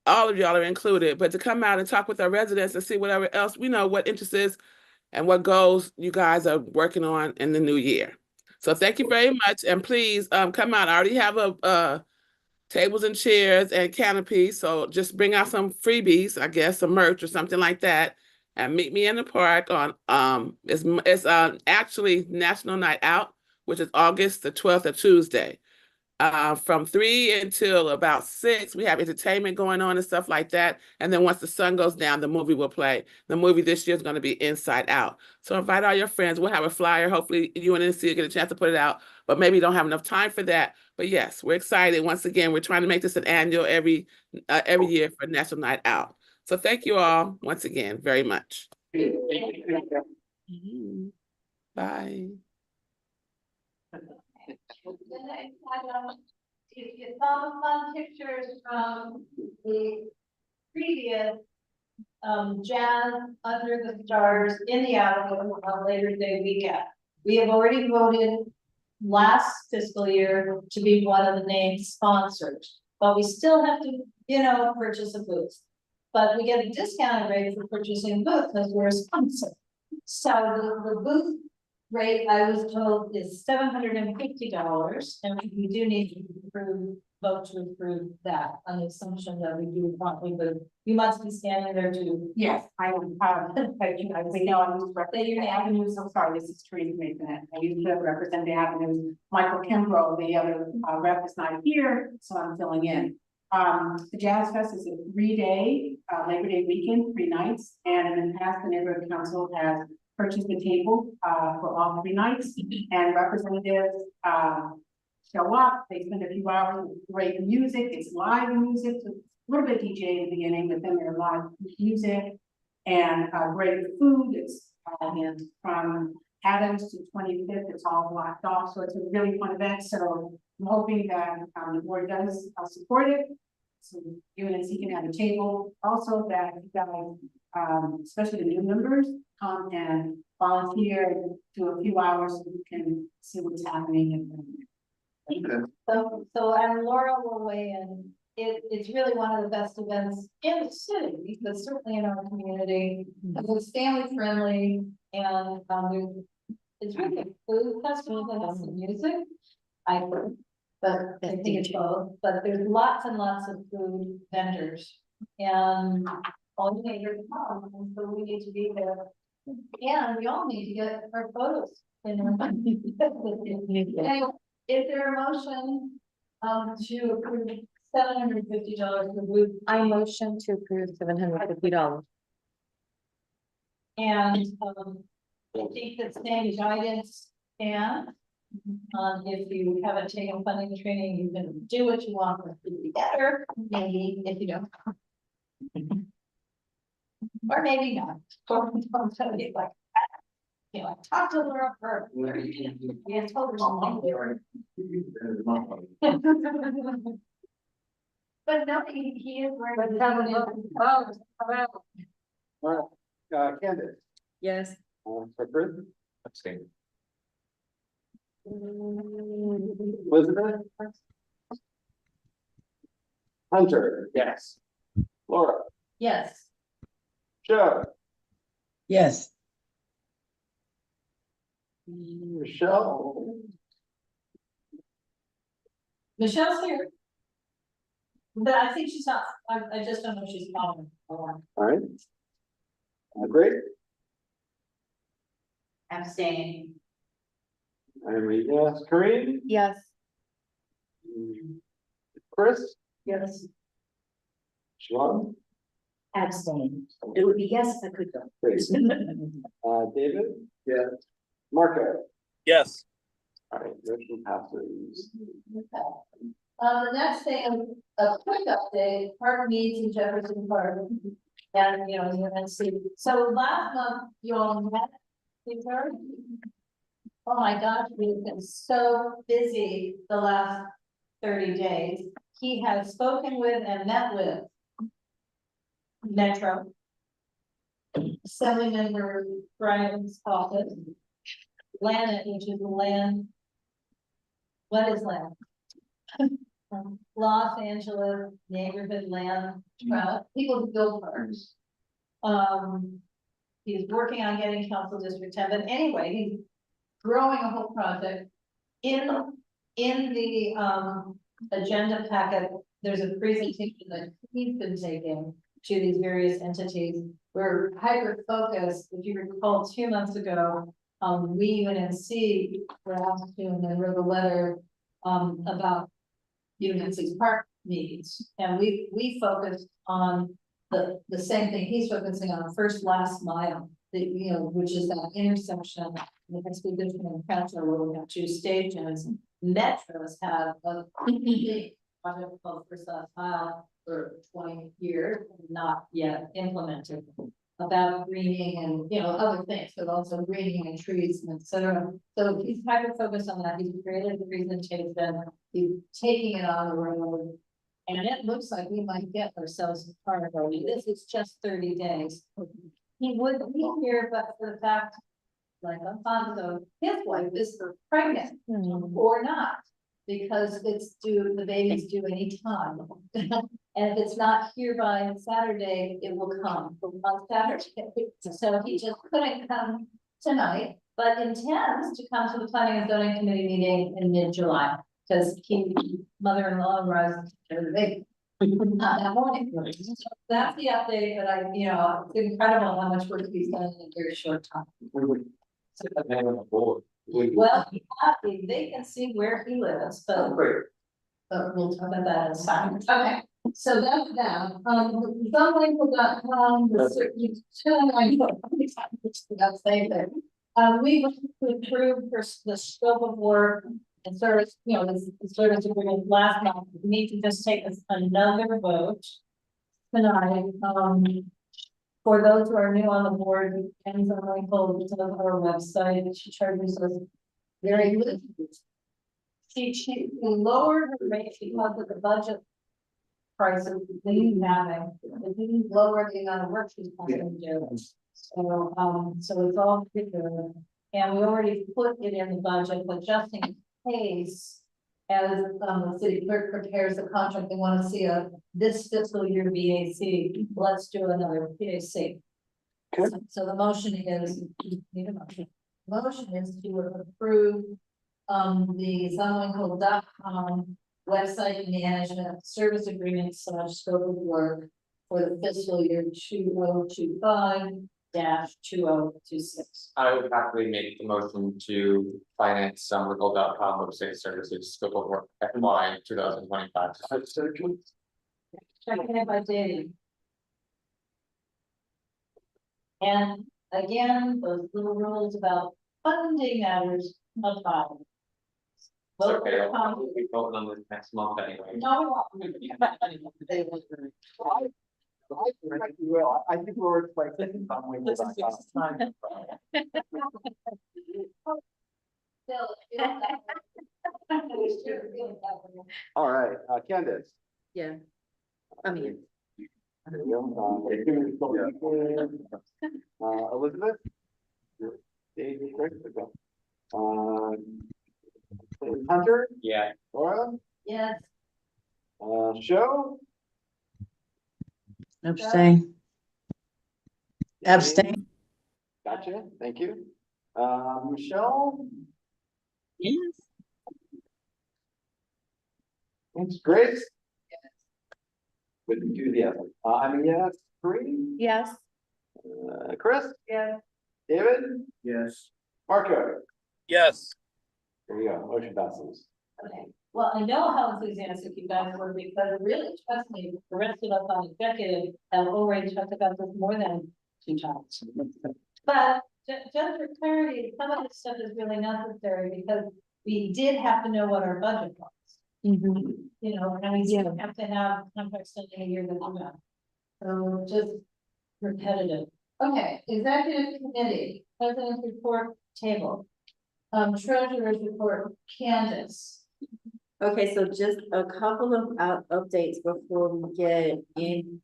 All of y'all are included, but to come out and talk with our residents and see whatever else we know, what interests is and what goals you guys are working on in the new year. So thank you very much, and please come out. I already have a tables and chairs and canopy, so just bring out some freebies, I guess, some merch or something like that, and meet me in the park on it's actually National Night Out, which is August the 12th, a Tuesday. From 3 until about 6, we have entertainment going on and stuff like that. And then once the sun goes down, the movie will play. The movie this year is going to be Inside Out. So invite all your friends. We'll have a flyer. Hopefully you and NC get a chance to put it out, but maybe you don't have enough time for that. But yes, we're excited. Once again, we're trying to make this an annual every year for National Night Out. So thank you all once again very much. Bye. If you saw the fun pictures from the previous jazz under the stars in the Avenue on Labor Day weekend, we have already voted last fiscal year to be one of the named sponsors, but we still have to, purchase a booth. But we get a discounted rate for purchasing a booth because we're a sponsor. So the booth rate, I was told, is $750, and we do need to vote to approve that on the assumption that we do promptly, but you must be standing there too. Yes, I am, as we know, I used to represent the Avenues, I'm sorry, this is Teresa Mason, I used to represent the Avenues. Michael Kimbrough, the other rep, is not here, so I'm filling in. The Jazz Fest is a 3-day, Labor Day weekend, 3 nights, and in the past, the neighborhood council has purchased the table for all 3 nights, and representatives show up, they spend a few hours with great music, it's live music, so a little bit DJ in the beginning, but then there's live music and great food. It's and from Adams to 25th, it's all blocked off, so it's a really fun event. So I'm hoping that the board does support it. So Unnc can have a table. Also that you guys, especially the new members, come and volunteer to a few hours so you can see what's happening. So and Laura will weigh in. It's really one of the best events in the city, because certainly in our community, it's family friendly, and it's really a food festival and also music. But I think it's both, but there's lots and lots of food vendors, and all you need to come, and so we need to be there. And we all need to get our photos. Anyway, is there a motion to approve $750 for booth? I motion to approve $750. And I think the same guidance and if you haven't taken funding training, you can do what you want with it together, maybe if you don't. Or maybe not. Or don't tell you like, talk to Laura first. Yeah, told her something. But no, he is right. All right, Candace. Yes. Chris? Abstain. Elizabeth? Hunter? Yes. Laura? Yes. Joe? Yes. Michelle? Michelle's here. But I think she's not, I just don't know if she's calling. All right. Great. Abstaining. I read yes. Corinne? Yes. Chris? Yes. Sean? Abstain. It would be yes if I could go. Great. David? Yeah. Marco? Yes. All right, motion passes. Okay. The next thing, a quick update, park meets in Jefferson Park. And, Unnc. So last month, you all met with her. Oh my gosh, we've been so busy the last 30 days. He has spoken with and met with Metro, Assemblymember Brian's office, Land, which is the land. What is land? Los Angeles neighborhood land trust, people who build parks. He's working on getting council district 10, but anyway, he's growing a whole project. In the agenda packet, there's a presentation that he's been taking to these various entities. We're hyper focused. If you recall, 2 months ago, we Unnc were asked to, and then wrote a letter about Unnc Park needs, and we focused on the same thing he's focusing on, first last mile, which is that intersection, the expedition and council where we have two stations. Metros have a big project called first last mile for 20 years, not yet implemented, about greening and, other things, but also greening and trees and et cetera. So he's hyper focused on that. He's created the presentation, he's taking it on the road. And it looks like we might get ourselves a car already. This is just 30 days. He would be here, but for the fact, like Alfonso, his wife is pregnant or not, because it's due, the baby's due anytime. And if it's not here by Saturday, it will come on Saturday. So he just couldn't come tonight, but intends to come to the planning and zoning committee meeting in mid-July. Because mother-in-law arrives to the baby that morning. So that's the update, but it's incredible how much work he's done in a very short time. Well, they can see where he lives, but we'll talk about that in a second. Okay, so that's that. We approved for the scope of work and service, the service agreement last month. We need to just take another vote tonight. For those who are new on the board, Ken's on our website. She charges us very little. She lowered her rate because of the budget prices we having. It didn't lower the amount of work she's planning to do. So it's all pretty good. And we already put it in the budget, but just in case, as the city clerk prepares the contract, they want to see this fiscal year BAC. Let's do another BAC. So the motion is, motion is to approve the sunwindco.com website management service agreement / scope of work for the fiscal year 2025-2026. I would happily make the motion to finance sunwindco.com website services scope of work FY 2025. Checking it by Dave. And again, those little rules about funding matters apply. It's okay, I'll be voting on this next month anyway. No. I think we're expecting something. All right, Candace. Yeah. I'm here. There we go. Elizabeth. David, Hunter. Yeah. Laura. Yes. Show. Abstain. Abstain. Gotcha, thank you. Michelle. Yes. Thanks, Grace. With enthusiasm. I mean, yes. Kareem. Yes. Chris. Yes. David. Yes. Marco. Yes. There we go. Motion passes. Okay, well, I know how enthusiastic you guys were, because really, trust me, the rest of us on executive have already talked about this more than 2 times. But just for clarity, some of this stuff is really necessary because we did have to know what our budget was. And we still have to have contracts in a year that we have. So just repetitive. Okay, executive committee, president's report table. Treasurer's report, Candace. Okay, so just a couple of updates before we get in.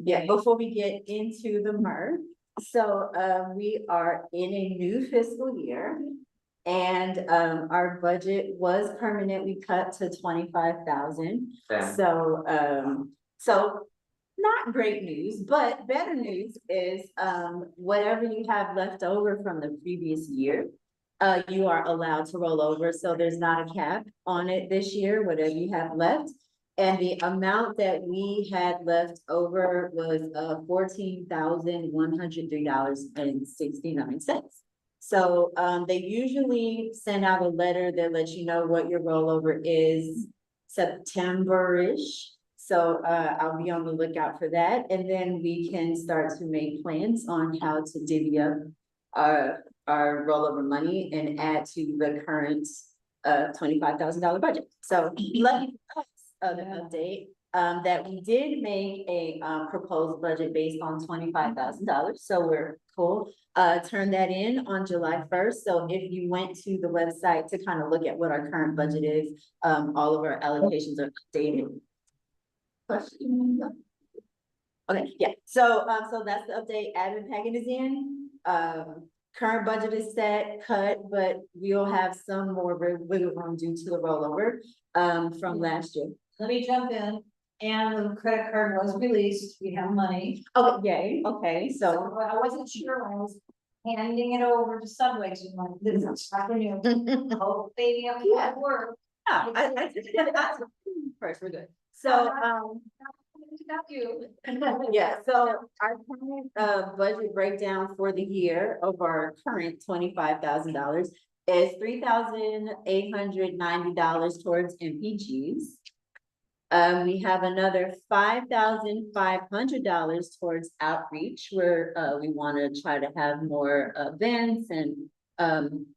Yeah, before we get into the merge. So we are in a new fiscal year. And our budget was permanently cut to 25,000. So not great news, but better news is whatever you have left over from the previous year, you are allowed to roll over. So there's not a cap on it this year, whatever you have left. And the amount that we had left over was $14,103.69. So they usually send out a letter that lets you know what your rollover is September-ish. So I'll be on the lookout for that, and then we can start to make plans on how to divvy up our rollover money and add to the current $25,000 budget. So lucky for us, the update, that we did make a proposed budget based on $25,000, so we're cool. Turn that in on July 1st. So if you went to the website to kind of look at what our current budget is, all of our allocations are updated. Question? Okay, yeah, so that's the update. Admin packet is in. Current budget is set, cut, but we'll have some more wiggle room due to the rollover from last year. Let me jump in, and the credit card was released, we have money. Oh, yay, okay, so. So I wasn't sure when I was handing it over to Subway, so like, this is afternoon. Oh, baby, I'm Yeah. at work. Yeah, I first, we're good. So, You. yeah, so our current budget breakdown for the year of our current $25,000 is $3,890 towards MPGs. We have another $5,500 towards outreach, where we want to try to have more events and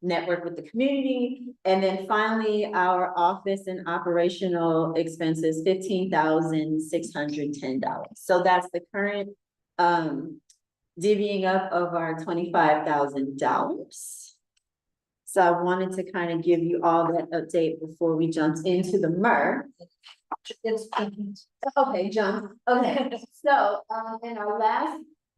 network with the community. And then finally, our office and operational expenses, $15,610. So that's the current divvying up of our $25,000. So I wanted to kind of give you all that update before we jumped into the MER. It's Okay, jump. Okay, so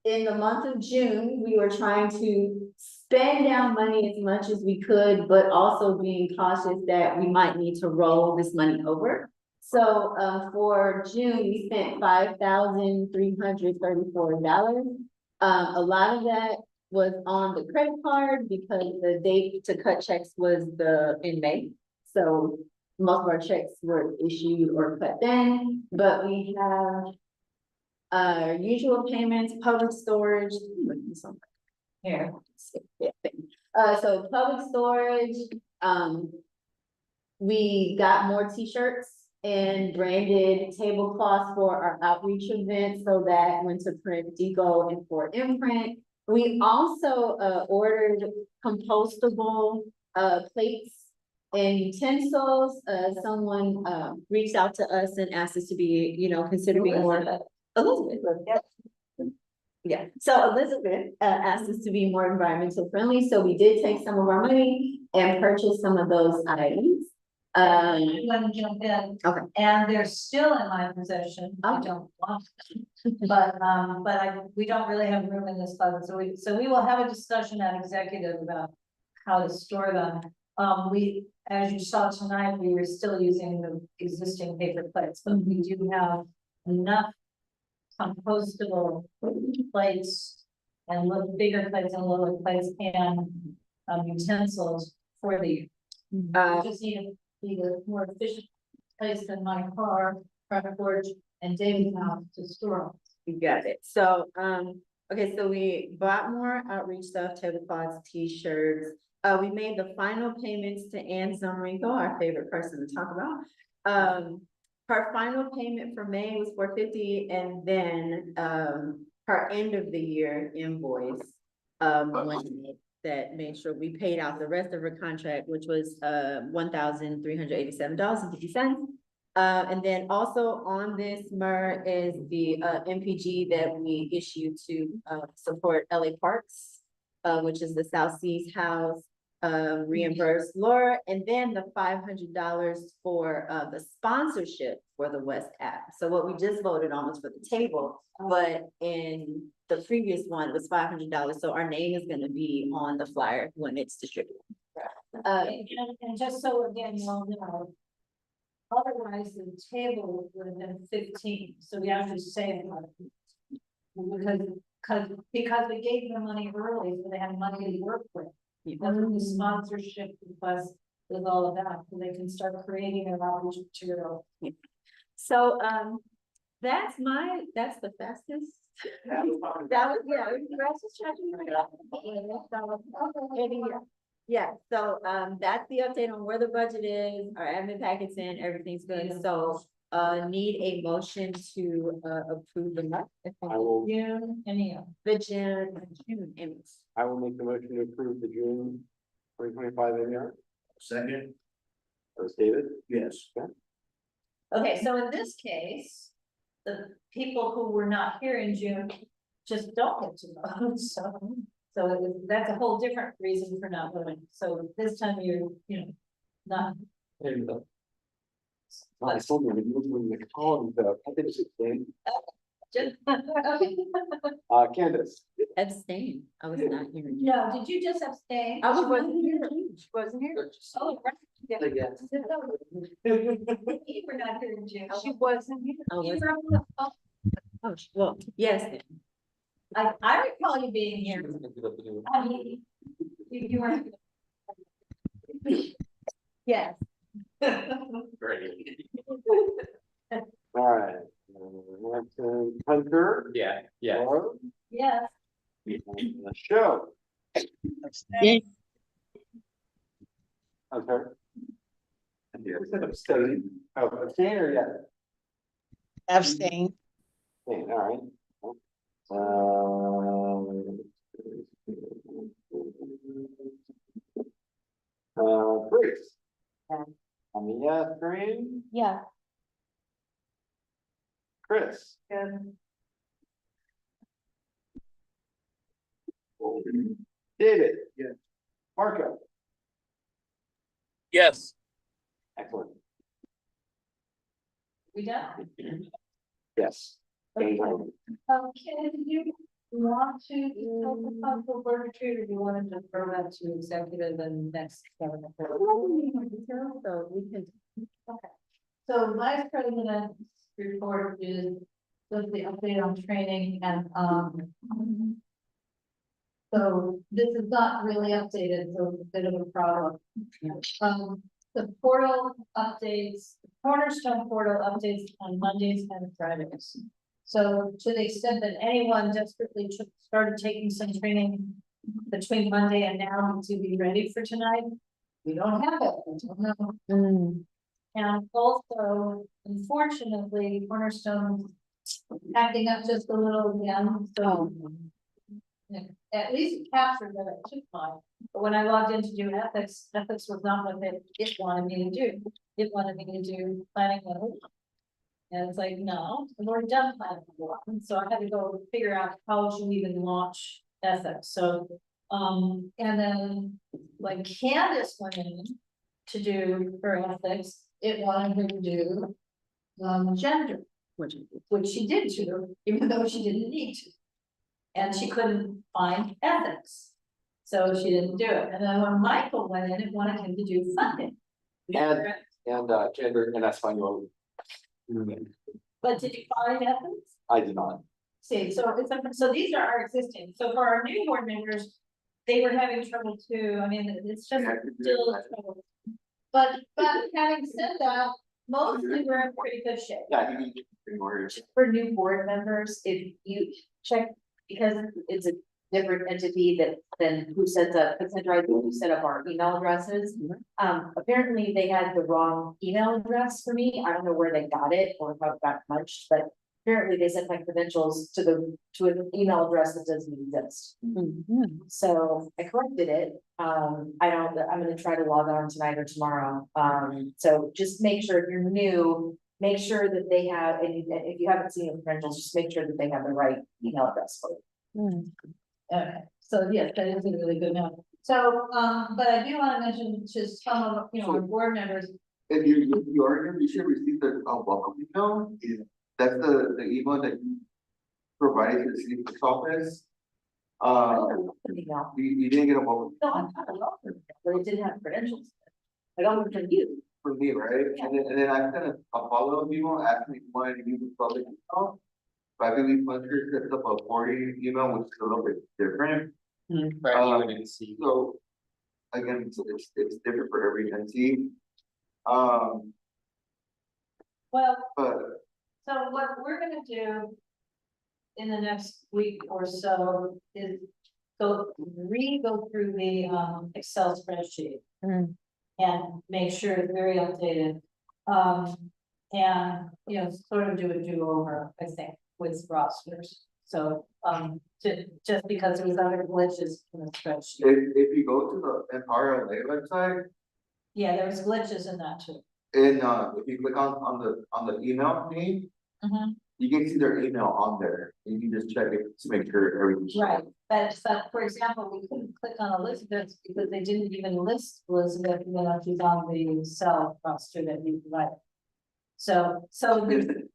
in the month of June, we were trying to spend down money as much as we could, but also being cautious that we might need to roll this money over. So for June, we spent $5,334. A lot of that was on the credit card because the date to cut checks was in May. So most of our checks were issued or cut then, but we have usual payments, public storage. Here. So public storage, we got more t-shirts and branded tablecloths for our outreach event, so that went to Print Deco and for imprint. We also ordered compostable plates and utensils. Someone reached out to us and asked us to be, consider being more Elizabeth. Yeah, so Elizabeth asked us to be more environmental friendly, so we did take some of our money and purchase some of those items. I'm gonna jump in. Okay. And they're still in my possession. I don't want them. But we don't really have room in this closet, so we will have a discussion at executive about how to store them. As you saw tonight, we were still using the existing paper plates, but we do have enough compostable plates and bigger plates and little plates and utensils for the. Just need a more efficient place than my car, front porch, and David's house to store them. You got it. So, okay, so we bought more outreach stuff, tablecloths, t-shirts. We made the final payments to Ann Zumrinkle, our favorite person to talk about. Her final payment for May was $450, and then her end of the year invoice that made sure we paid out the rest of her contract, which was $1,387.50. And then also on this MER is the MPG that we issued to support LA Parks, which is the South Seas House, reimbursed Laura, and then the $500 for the sponsorship for the West app. So what we just voted on was for the table, but in the previous one it was $500. So our name is going to be on the flyer when it's distributed. And just so again, you all know, otherwise the table would have been 15. So we have to say because we gave them money early, so they have money to work with. That's what the sponsorship request is all about, so they can start creating their outreach material. So that's the fastest. That was, yeah, the fastest Yeah, so that's the update on where the budget is, our admin packets in, everything's good, so need a motion to approve the month. I will, The June invoice. I will make the motion to approve the June 2025 AR. Second, That was David? yes. Okay, so in this case, the people who were not here in June just don't get to vote, so that's a whole different reason for not voting. So this time you know, not. I told you, when the column, I think it's 16. Just, Candace. Abstain, I was not here. no, did you just abstain? I was She wasn't here. here. She wasn't here. Oh, right. Yeah. Yes. You were not here in June. She wasn't here. I You was- were on the phone. Oh, well, yes, I recall you being here. I mean, you weren't. Yes. Great. All right. Hunter. Yeah, yeah. Laura, Yes. and Show. Yes. Hunter. Yes, abstain. Oh, abstain or yes? Abstain. Abstain, all right. Bruce. On the yes screen, Yeah. Chris. David. Yes. Marco. Yes. Excellent. We done? Yes. Okay. Okay, do you want to talk about the word retreat, or do you want to defer that to executive and next? so we can. Okay. So vice president's report is just the update on training and, so this is not really updated, so it's a bit of a problem. The portal updates, Cornerstone portal updates on Mondays and Fridays. So to the extent that anyone desperately started taking some training between Monday and now to be ready for tonight, we don't have it. We don't know. And also, unfortunately, Cornerstone acting up just a little again, so. At least it captured that I took mine, but when I logged in to do ethics, ethics was not what it wanted me to do. It wanted me to do planning level. And it's like, no, I've already done planning level, and so I had to go figure out how to even launch ethics, so. And then, like Candace went in to do her ethics, it wanted her to do gender, which she did too, even though she didn't need to. And she couldn't find ethics, so she didn't do it. And then when Michael went in, it wanted him to do funding. And gender, and that's fine. But did you find ethics? I did not. See, so it's, so these are our existing, so for our new board members, they were having trouble too, I mean, it's just still trouble. But having said that, mostly we're in pretty good shape. Yeah, you need to bring orders. For new board members, if you check, because it's a different entity than who sets up, who set up our email addresses. Apparently they had the wrong email address for me. I don't know where they got it or how it got punched, but apparently they sent my credentials to an email address that doesn't exist. So I corrected it. I'm gonna try to log on tonight or tomorrow. So just make sure if you're new, make sure that they have, and if you haven't seen the credentials, just make sure that they have the right email address for you. Okay, so yes, that is a really good note. So, but I do want to mention to some of, our board members. If you are here, you should receive the welcome email. That's the email that you provided to the city clerk's office. You didn't get a welcome. No, I'm not welcome, but it didn't have credentials. I got one from you. From me, right? And then I sent a follow-up email asking if you wanted to use the public email. But I believe Hunter sets up a 40 email, which is a little bit different. So again, it's different for every entity. Well, But so what we're gonna do in the next week or so is go through the Excel spreadsheet. Mm. And make sure it's very updated. And, you know, sort of do a do-over, I think, with rosters. So, just because there was other glitches in the spreadsheet. If you go to the Empire LA website, Yeah, there was glitches in that too. and if you click on the email name, you can see their email on there, and you can just check it to make sure everything's. Right, but for example, we couldn't click on Elizabeth because they didn't even list Elizabeth, you know, she's on the cell roster that you provided. So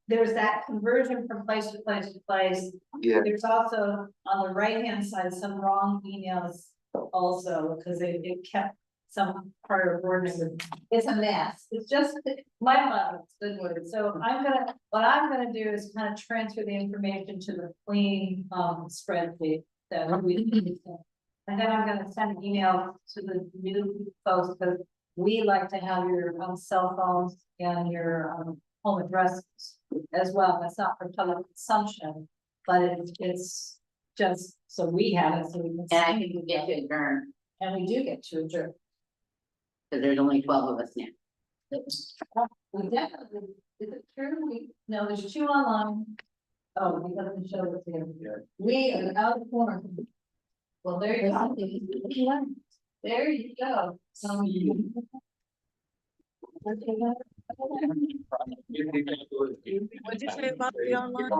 there's that conversion from place to place to place. Yeah. There's also on the right-hand side, some wrong emails also, because it kept some part of word number. It's a mess. It's just, my mother, it's good word. So what I'm gonna do is kind of transfer the information to the clean, spreadsheet that we. And then I'm gonna send an email to the new folks, because we like to have your cell phones and your home addresses as well. That's not for public consumption, but it's just so we have it, so we can. And I think we get to adjourn, And we do get to adjourn. because there's only 12 of us now. We definitely, is it true? No, there's 2 online. Oh, we got to show it here. We are out of corner. Well, there you go. There you go. What'd you say about the online?